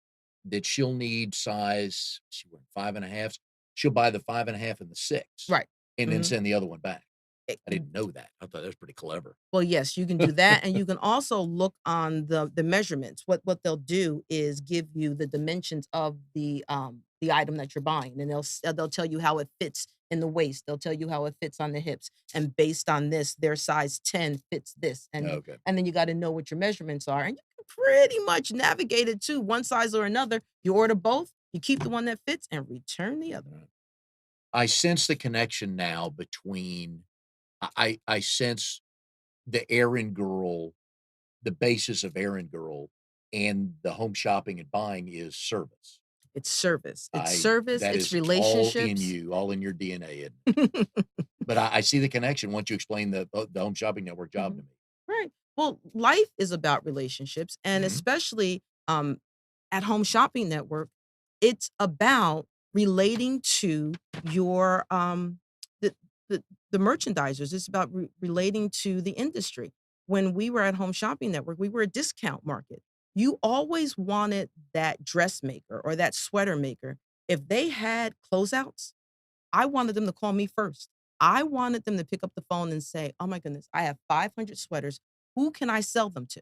that she'll need size she wearing 5 and a halves. She'll buy the 5 and a half and the 6 Right. and then Mhm. send the other one back. Eh I didn't know that. I thought that was pretty clever. Well, yes, you can do that, and you can also look on the measurements. What they'll do is give you the dimensions of the item that you're buying, and they'll tell you how it fits in the waist. They'll tell you how it fits on the hips, and based on this, their size 10 fits this, Okay. and then you gotta know what your measurements are, and you can pretty much navigate it too, one size or another. You order both, you keep the one that fits, and return the other. Alright. I sense the connection now between I sense the errand girl, the basis of errand girl and the home shopping and buying is service. It's service. It's I service, that it's is all in relationships. you, all in your DNA, isn't it? But I see the connection once you explain the home shopping network job to Mhm. me. Right. Well, life is about relationships, and Mhm. especially at Home Shopping Network, it's about relating to your the the, the merchandisers. It's about relating to the industry. When we were at Home Shopping Network, we were a discount market. You always wanted that dressmaker or that sweater maker. If they had closeouts, I wanted them to call me first. I wanted them to pick up the phone and say, "Oh my goodness, I have 500 sweaters. Who can I sell them to?"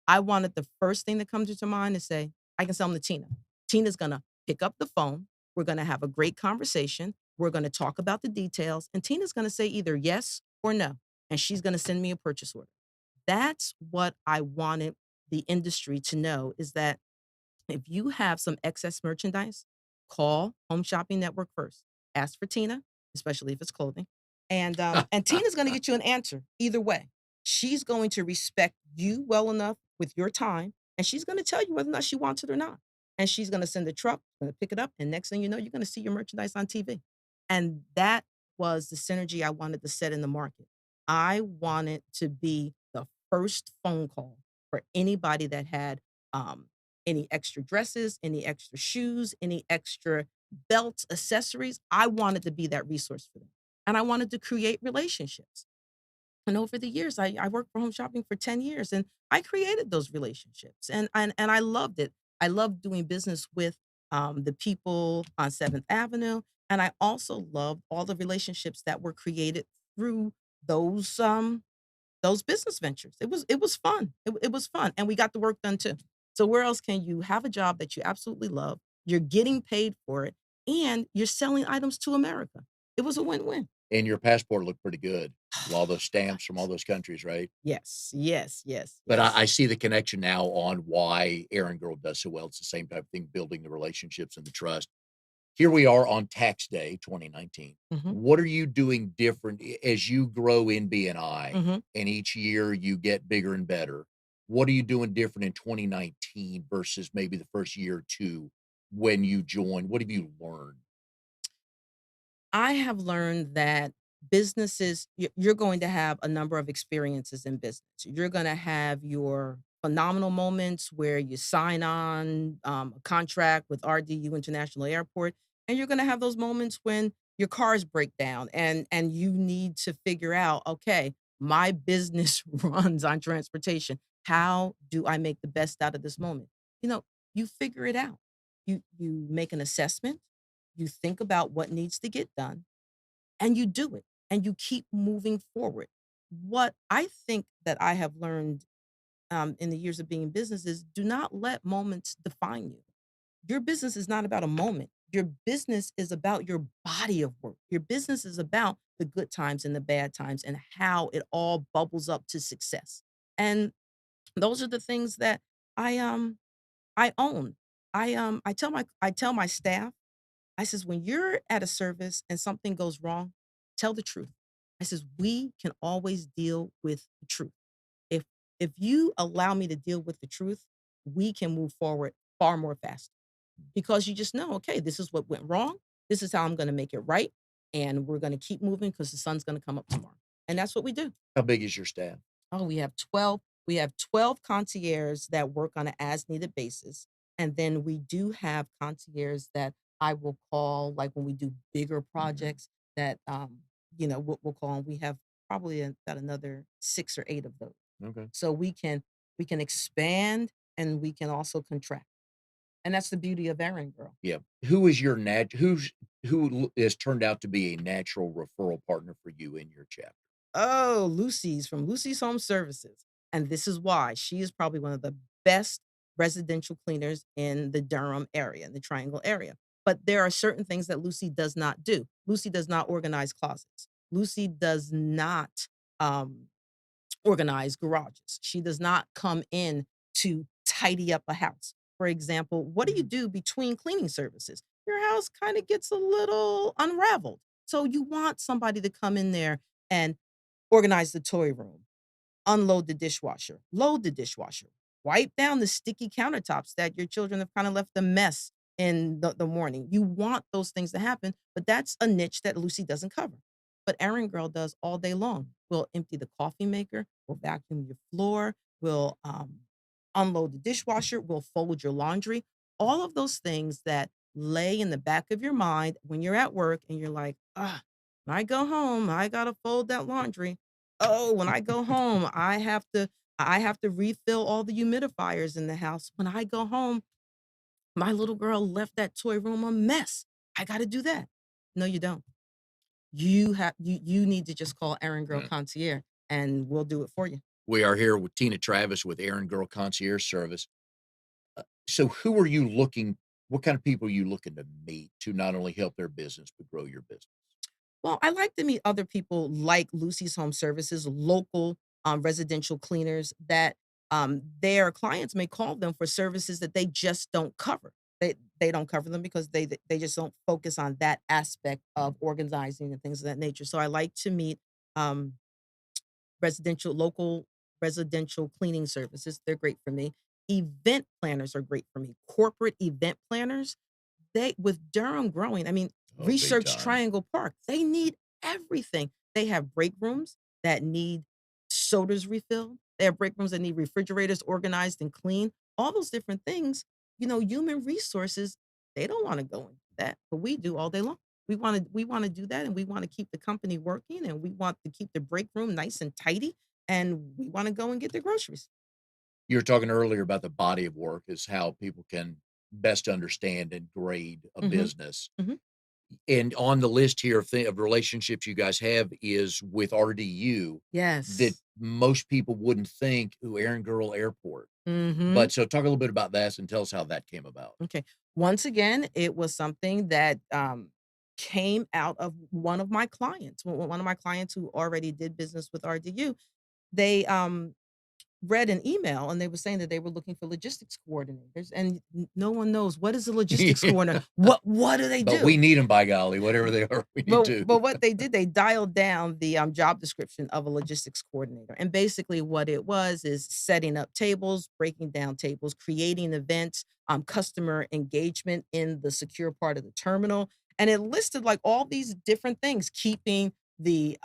I wanted the first thing that comes to mind to say, "I can sell them to Tina." Tina's gonna pick up the phone. We're gonna have a great conversation. We're gonna talk about the details, and Tina's gonna say either yes or no, and she's gonna send me a purchase order. That's what I wanted the industry to know is that if you have some excess merchandise, call Home Shopping Network first. Ask for Tina, especially if it's clothing, and Tina's gonna get you an answer either way. She's going to respect you well enough with your time, and she's gonna tell you whether or not she wants it or not. And she's gonna send a truck, gonna pick it up, and next thing you know, you're gonna see your merchandise on TV. And that was the synergy I wanted to set in the market. I wanted to be the first phone call for anybody that had um, any extra dresses, any extra shoes, any extra belts, accessories. I wanted to be that resource for them. And I wanted to create relationships. And over the years, I worked for home shopping for 10 years and I created those relationships. And I loved it. I loved doing business with the people on 7th Avenue. And I also loved all the relationships that were created through those those business ventures. It was fun. It was fun, and we got the work done too. So where else can you have a job that you absolutely love, you're getting paid for it, and you're selling items to America? It was a win-win. And your passport looked pretty good with all those Love stamps from all it. those countries, right? Yes, yes, yes, But I yes. see the connection now on why Errand Girl does so well. It's the same type of thing, building the relationships and the trust. Here we are on tax day 2019. Mhm, What are you doing different as you grow in BNI mhm. and each year you get bigger and better? What are you doing different in 2019 versus maybe the first year or two when you joined? What have you learned? I have learned that businesses, you're going to have a number of experiences in business. You're going to have your phenomenal moments where you sign on a contract with RDU International Airport, and you're going to have those moments when your cars break down and you need to figure out, okay, my business runs on transportation. How do I make the best out of this moment? You know, you figure it out. You make an assessment, you think about what needs to get done, and you do it, and you keep moving forward. What I think that I have learned, in the years of being in business is do not let moments define you. Your business is not about a moment. Your business is about your body of work. Your business is about the good times and the bad times and how it all bubbles up to success. And those are the things that I own. I tell my staff, I says, "When you're at a service and something goes wrong, tell the truth." I says, "We can always deal with the truth. If if you allow me to deal with the truth, we can move forward far more fast because you just know, okay, this is what went wrong. This is how I'm gonna make it right, and we're gonna keep moving because the sun's gonna come up tomorrow." And that's what we do. How big is your staff? Oh, we have 12 concierges that work on an as needed basis. And then we do have concierges that I will call like when we do bigger projects that we'll call 'em. We have probably about another 6 or 8 of those. Okay. So we can expand and we can also contract. And that's the beauty of Errand Girl. Yeah. Who is your has turned out to be a natural referral partner for you in your chapter? Oh, Lucy's from Lucy's Home Services, and this is why. She is probably one of the best residential cleaners in the Durham area, in the Triangle area. But there are certain things that Lucy does not do. Lucy does not organize closets. Lucy does not, um, organize garages. She does not come in to tidy up a house. For example, what do you do between cleaning services? Your house kinda gets a little unraveled. So you want somebody to come in there and organize the toy room, unload the dishwasher, load the dishwasher, wipe down the sticky countertops that your children have kinda left a mess in the morning. You want those things to happen, but that's a niche that Lucy doesn't cover. But Erin Girl does all day long. We'll empty the coffee maker, we'll vacuum your floor, we'll, unload the dishwasher, we'll fold your laundry. All of those things that lay in the back of your mind when you're at work and you're like, "Ah, when I go home, I gotta fold that laundry. Oh, when I go home, I have to refill all the humidifiers in the house. When I go home, my little girl left that toy room a mess. I gotta do that." No, you don't. You need to just call Erin Girl Yeah. Concierge, and we'll do it for you. We are here with Tina Travis with Errand Girl Concierge Service. So who are you looking what kind of people are you looking to meet to not only help their business, but grow your business? Well, I like to meet other people like Lucy's Home Services, local, residential cleaners that, their clients may call them for services that they just don't cover. They don't cover them because they just don't focus on that aspect of organizing and things of that nature. So I like to meet, um, local residential cleaning services. They're great for me. Event planners are great for me. Corporate event planners, they with Durham growing, I mean, Oh, big research time. Triangle Park, they need everything. They have break rooms that need sodas refilled. They have break rooms that need refrigerators organized and clean. All those different things, human resources, they don't wanna go into that, but we do all day long. We wanna do that, and we wanna keep the company working, and we want to keep the break room nice and tidy, and we wanna go and get the groceries. You were talking earlier about the body of work is how people can best understand and grade a Mhm, business. mhm. And on the list here of relationships you guys have is with RDU that Yes. most people wouldn't think, "Ooh, Aaron Girl Airport." Mhm. But so talk a little bit about that and tell us how that came about. Okay. Once again, it was something that, came out of one of my clients. One of my clients who already did business with RDU, they, read an email and they were saying that they were looking for logistics coordinators, and no one knows what is a logistics Yeah. coordinator. What do they But we do? need them, by golly, whatever they are, we need to. But what they did, they dialed down the job description of a logistics coordinator, and basically what it was is setting up tables, breaking down tables, creating events, customer engagement in the secure part of the terminal, and it listed like all these different things, keeping the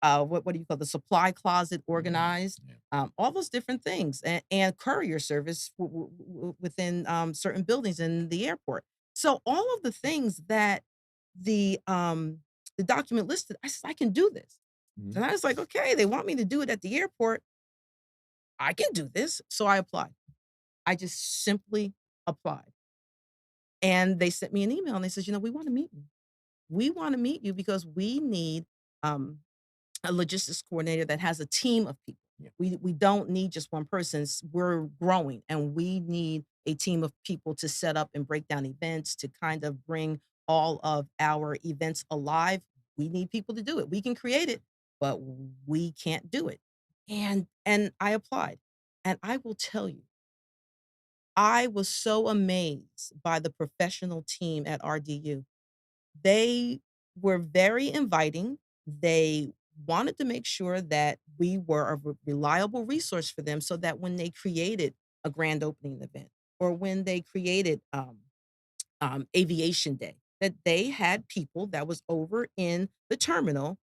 what do you call the supply closet organized, Yeah. all those different things, and courier service within certain buildings in the airport. So all of the things that the um, the document listed, I said I can do this, Mhm. and I was like, okay, they want me to do it at the airport. I can do this, so I applied. I just simply applied, and they sent me an email and they said, we want to meet you. We want to meet you because we need um, a logistics coordinator that has a team of people. Yeah. We don't need just one person. We're growing and we need a team of people to set up and break down events to kind of bring all of our events alive. We need people to do it. We can create it, but we can't do it. And I applied. And I will tell you, I was so amazed by the professional team at RDU. They were very inviting. They wanted to make sure that we were a reliable resource for them so that when they created a grand opening event or when they created aviation day, that they had people that was over in the terminal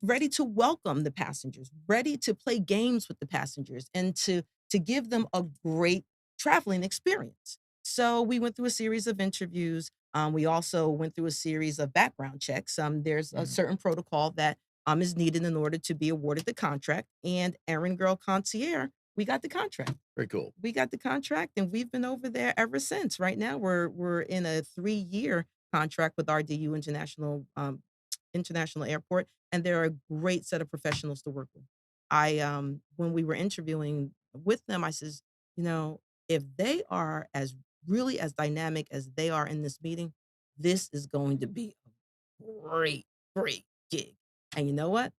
ready to welcome the passengers, ready to play games with the passengers and to give them a great traveling experience. So we went through a series of interviews. We also went through a series of background checks. There's a Mhm. certain protocol that is needed in order to be awarded the contract. And Errand Girl Concierge, we got the contract. Very cool. We got the contract and we've been over there ever since. Right now, we're in a 3-year contract with RDU International Airport, and they're a great set of professionals to work with. When we were interviewing with them, I says, if they are as really as dynamic as they are in this meeting, this is going to be a great gig. And you know what?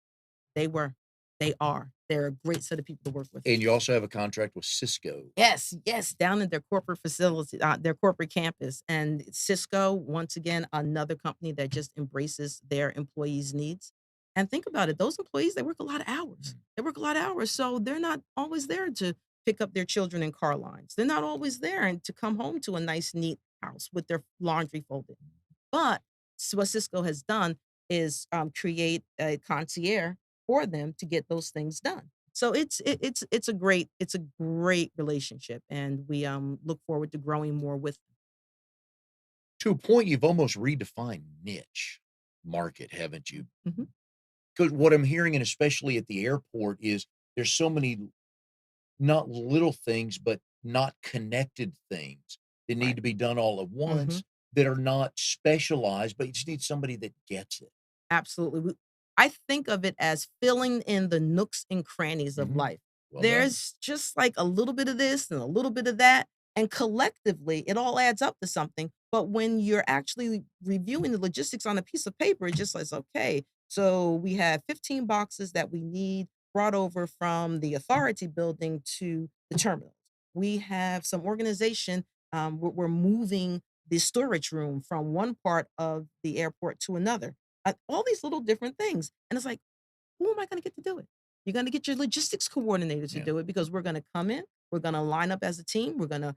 They were. They are. They're a great set of people to work with. And you also have a contract with Cisco. Yes, yes, down in their corporate facility, their corporate campus. And Cisco, once again, another company that just embraces their employees' needs. And think about it, those employees, they work a lot of hours. Mm. They work a lot of hours. So they're not always there to pick up their children in car lines. They're not always there and to come home to a nice, neat house with their laundry folded. But what Cisco has done is create a concierge for them to get those things done. So it's a great relationship, and we look forward to growing more with them. To a point, you've almost redefined niche market, haven't you? Mhm. Because what I'm hearing, and especially at the airport, is there's so many not little things, but not connected things that need Right. to be done all at once Mhm. that are not specialized, but you just need somebody that gets it. Absolutely. I think of it as filling in the nooks and crannies of Mhm. life. Well done. There's just like a little bit of this and a little bit of that, and collectively, it all adds up to something. But when you're actually reviewing the logistics on a piece of paper, it just says, okay, so we have 15 boxes that we need brought over from the authority building to the terminals. We have some organization, we're moving the storage room from one part of the airport to another, all these little different things. And it's like, who am I going to get to do it? You're going to get your logistics coordinator to Yeah. do it because we're going to come in, we're going to line up as a team, we're going to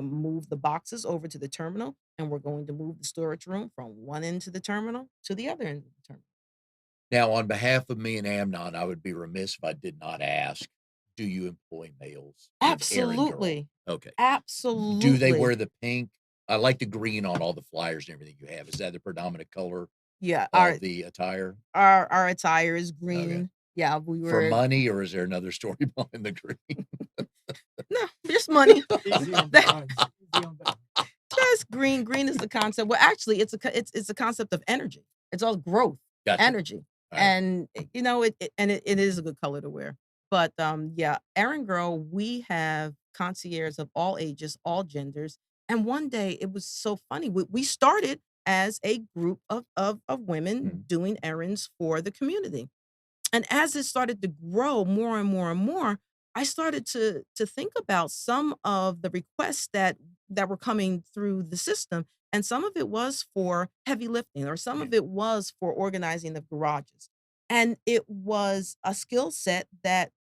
move the boxes over to the terminal, and we're going to move the storage room from one end of the terminal to the other end of the terminal. Now, on behalf of me and Amnon, I would be remiss if I did not ask, do you employ males with Errand Girl? Absolutely. Okay. Do they Absolutely. wear the pink? I like the green on all the flyers and everything you have. Is that the predominant color Yeah, of the attire? our attire is Okay. green. Yeah, we For were money, or is there another story behind the green? no, just money. Easy on the That eyes. Easy on the Just green. Green is the concept. Well, actually, it's a concept of energy. It's all growth, Gotcha. energy, All right. and it is a good color to wear. But yeah, Erin Girl, we have concierges of all ages, all genders, and one day it was so funny. We started as a group of women Mhm. doing errands for the community, and as it started to grow more and more and more. I started to think about some of the requests that were coming through the system, and some of it was for heavy lifting, or some Yeah. of it was for organizing the garages. And it was a skill set that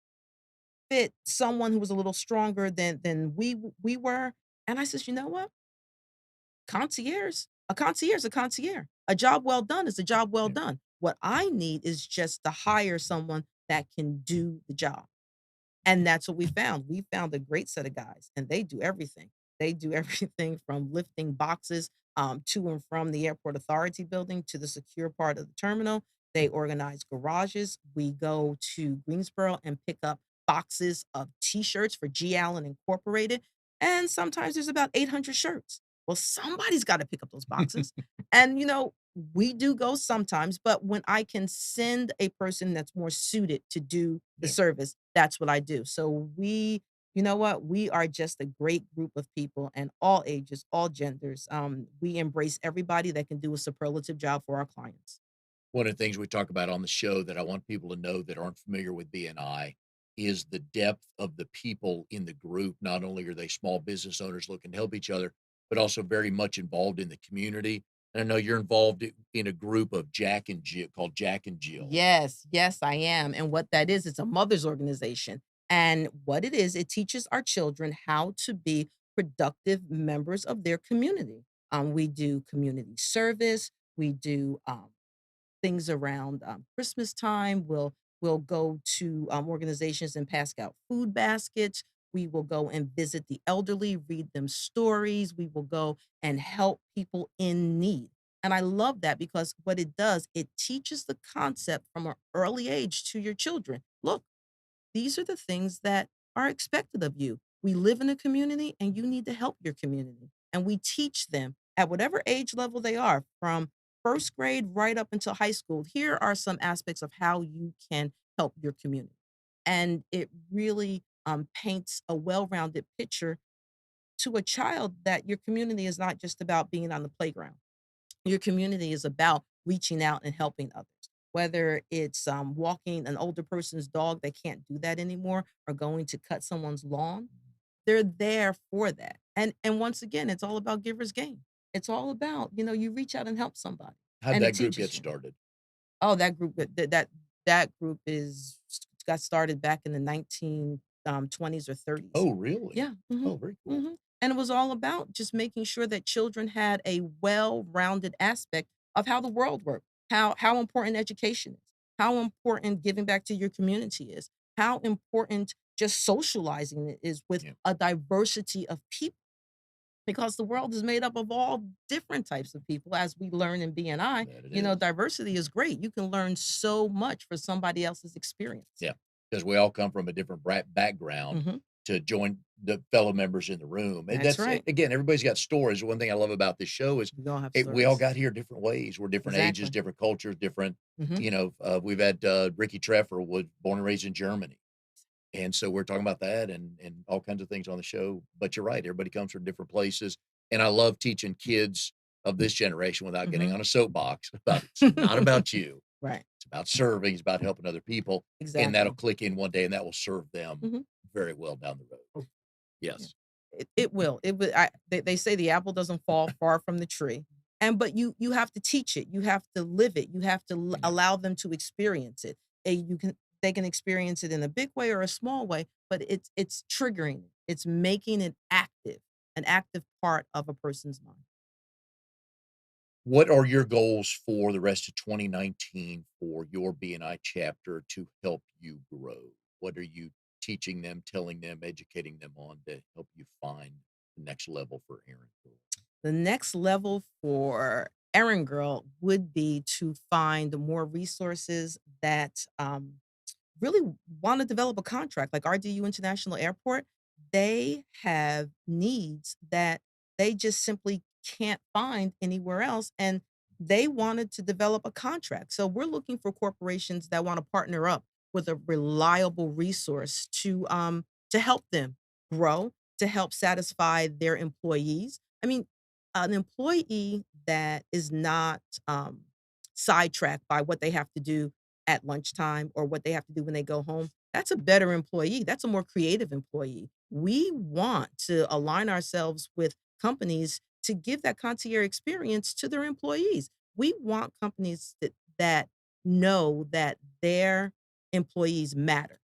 fit someone who was a little stronger than we were. And I says, you know what? Concierge is a concierge. A job well done is a job well Yeah. done. What I need is just to hire someone that can do the job. And that's what we found. We found a great set of guys, and they do everything. They do everything from lifting boxes, to and from the airport authority building to the secure part of the terminal. They organize garages. We go to Greensboro and pick up boxes of T-shirts for G. Allen Incorporated, and sometimes there's about 800 shirts. Well, somebody's got to pick up those boxes, and we do go sometimes, but when I can send a person that's more suited to do the Yeah. service, that's what I do. So you know what? We are just a great group of people and all ages, all genders. We embrace everybody that can do a superlative job for our clients. One of the things we talk about on the show that I want people to know that aren't familiar with BNI is the depth of the people in the group. Not only are they small business owners looking to help each other, but also very much involved in the community. And I know you're involved in a group of Jack and Jill called Jack and Jill. Yes, yes, I am. And what that is, it's a mother's organization. And what it is, it teaches our children how to be productive members of their community. We do community service. We do things around Christmas time. We'll go to organizations and pass out food baskets. We will go and visit the elderly, read them stories. We will go and help people in need. And I love that because what it does, it teaches the concept from an early age to your children. Look, these are the things that are expected of you. We live in a community and you need to help your community. And we teach them at whatever age level they are, from first grade right up until high school. Here are some aspects of how you can help your community. And it really paints a well rounded picture to a child that your community is not just about being on the playground. Your community is about reaching out and helping others, whether it's walking an older person's dog that can't do that anymore, or going to cut someone's lawn. They're there for that. And once again, it's all about giver's gain. It's all about, you reach out and help somebody, How'd and it that group get teaches you. started? Oh, that group that group is got started back in the 20s or 30s. Oh, really? Yeah, mhm, Oh, very cool. mhm, and it was all about just making sure that children had a well-rounded aspect of how the world worked, how important education is, how important giving back to your community is, how important just socializing it is with Yeah, a diversity of people, because the world is made up of all different types of people, as we learn in BNI. that it is. Diversity is great. You can learn so much for somebody else's experience. Yeah, because we all come from a different background Mhm. to join the fellow members in the room, and That's that's right. again, everybody's got stories. One thing I love about this show is We all have we all stories. got here different ways. We're different ages, Exactly. different cultures, different. Mhm. We've had Ricky Treffer was born and raised in Germany, and so we're talking about that and all kinds of things on the show. But you're right, everybody comes from different places, and I love teaching kids of this generation without getting Mhm. on a soapbox about it's not about you. Right. It's about serving, it's about helping other people, and that'll Exactly. click in one day, and that will serve them Mhm. very well down the road. Yeah. Yes. It will. It will. They say the apple doesn't fall far from the tree, but you have to teach it. You have to live it. You have to Yeah. allow them to experience it. They can experience it in a big way or a small way, but it's triggering it. It's making it active, an active part of a person's mind. What are your goals for the rest of 2019 for your BNI chapter to help you grow? What are you teaching them, telling them, educating them on to help you find the next level for Aaron? The next level for Errand Girl would be to find more resources that really want to develop a contract, like RDU International Airport. They have needs that they just simply can't find anywhere else. And they wanted to develop a contract. So we're looking for corporations that want to partner up with a reliable resource to help them grow, to help satisfy their employees. I mean, an employee that is not sidetracked by what they have to do at lunchtime or what they have to do when they go home, That's a better employee. That's a more creative employee. We want to align ourselves with companies to give that concierge experience to their employees. We want companies that know that their employees matter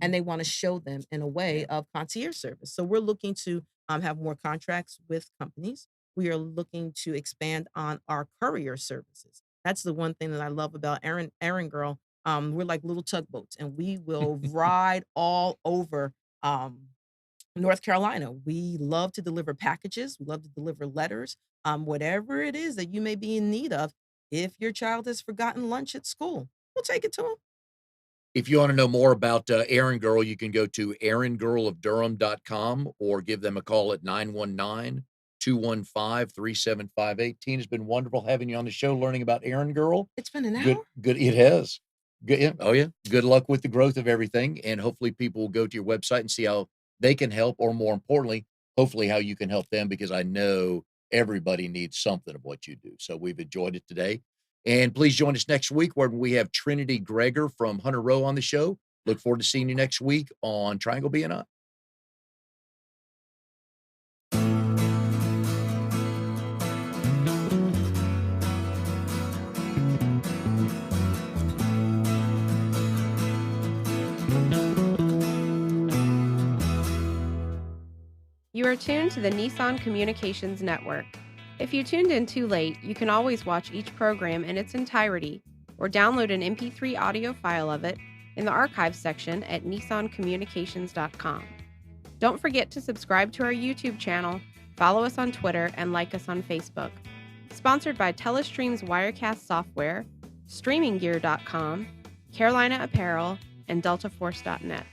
and they want to show them in a way Yeah. of concierge service. So we're looking to have more contracts with companies. We are looking to expand on our courier services. That's the one thing that I love about Errand Girl. We're like little tugboats, and we will ride all over North Carolina. We love to deliver packages. We love to deliver letters. Whatever it is that you may be in need of. If your child has forgotten lunch at school, we'll take it to them. If you wanna know more about, Errand Girl, you can go to errandgirlofdurham.com or give them a call at 919-215-3758. Tina, it's been wonderful having you on the show, learning about Errand Girl. It's been an Good hour. good it has. Good yeah, oh, yeah. Good luck with the growth of everything, and hopefully people will go to your website and see how they can help, or more importantly, hopefully how you can help them, because I know everybody needs something of what you do. So we've enjoyed it today. And please join us next week when we have Trinity Greger from Hunter Row on the show. Look forward to seeing you next week on Triangle BNI. You are tuned to the Nissan Communications Network. If you tuned in too late, you can always watch each program in its entirety or download an MP3 audio file of it in the archives section at nissancommunications.com. Don't forget to subscribe to our YouTube channel, follow us on Twitter, and like us on Facebook. Sponsored by Telestream's Wirecast software, StreamingGear.com, Carolina Apparel, and DeltaForce.net.